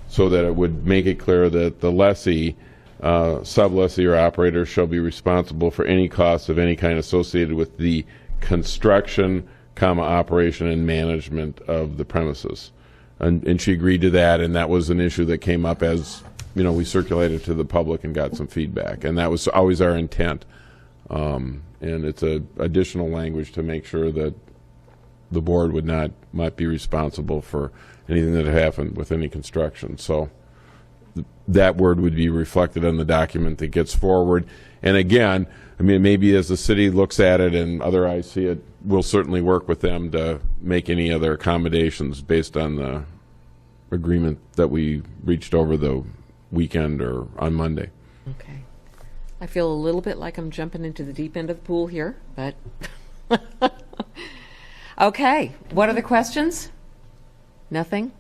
so that it would make it clear that the lessee, sub-lessee or operator shall be responsible for any costs of any kind associated with the construction, comma, operation and management of the premises. And she agreed to that, and that was an issue that came up as, we circulated to the public and got some feedback. And that was always our intent. And it's additional language to make sure that the board would not be responsible for anything that happened with any construction. So that word would be reflected on the document that gets forward. And again, maybe as the city looks at it and other eyes see it, we'll certainly work with them to make any other accommodations based on the agreement that we reached over the weekend or on Monday. Okay. I feel a little bit like I'm jumping into the deep end of the pool here, but okay. What other questions? Nothing?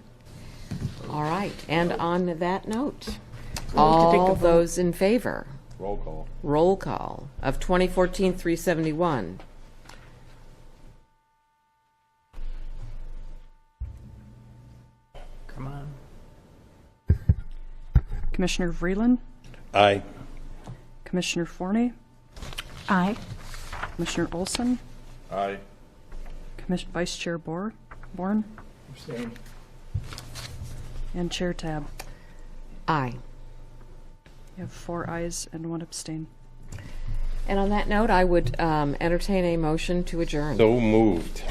All right. And on that note, all those in favor? Roll call. Roll call of 2014-371. Come on. Commissioner Vreeland, Aye. Commissioner Forney, Aye. Commissioner Olson, Aye. Vice Chair Bourne, and Chair Tab. Aye. You have 4 ayes and 1 abstain. And on that note, I would entertain a motion to adjourn. So moved.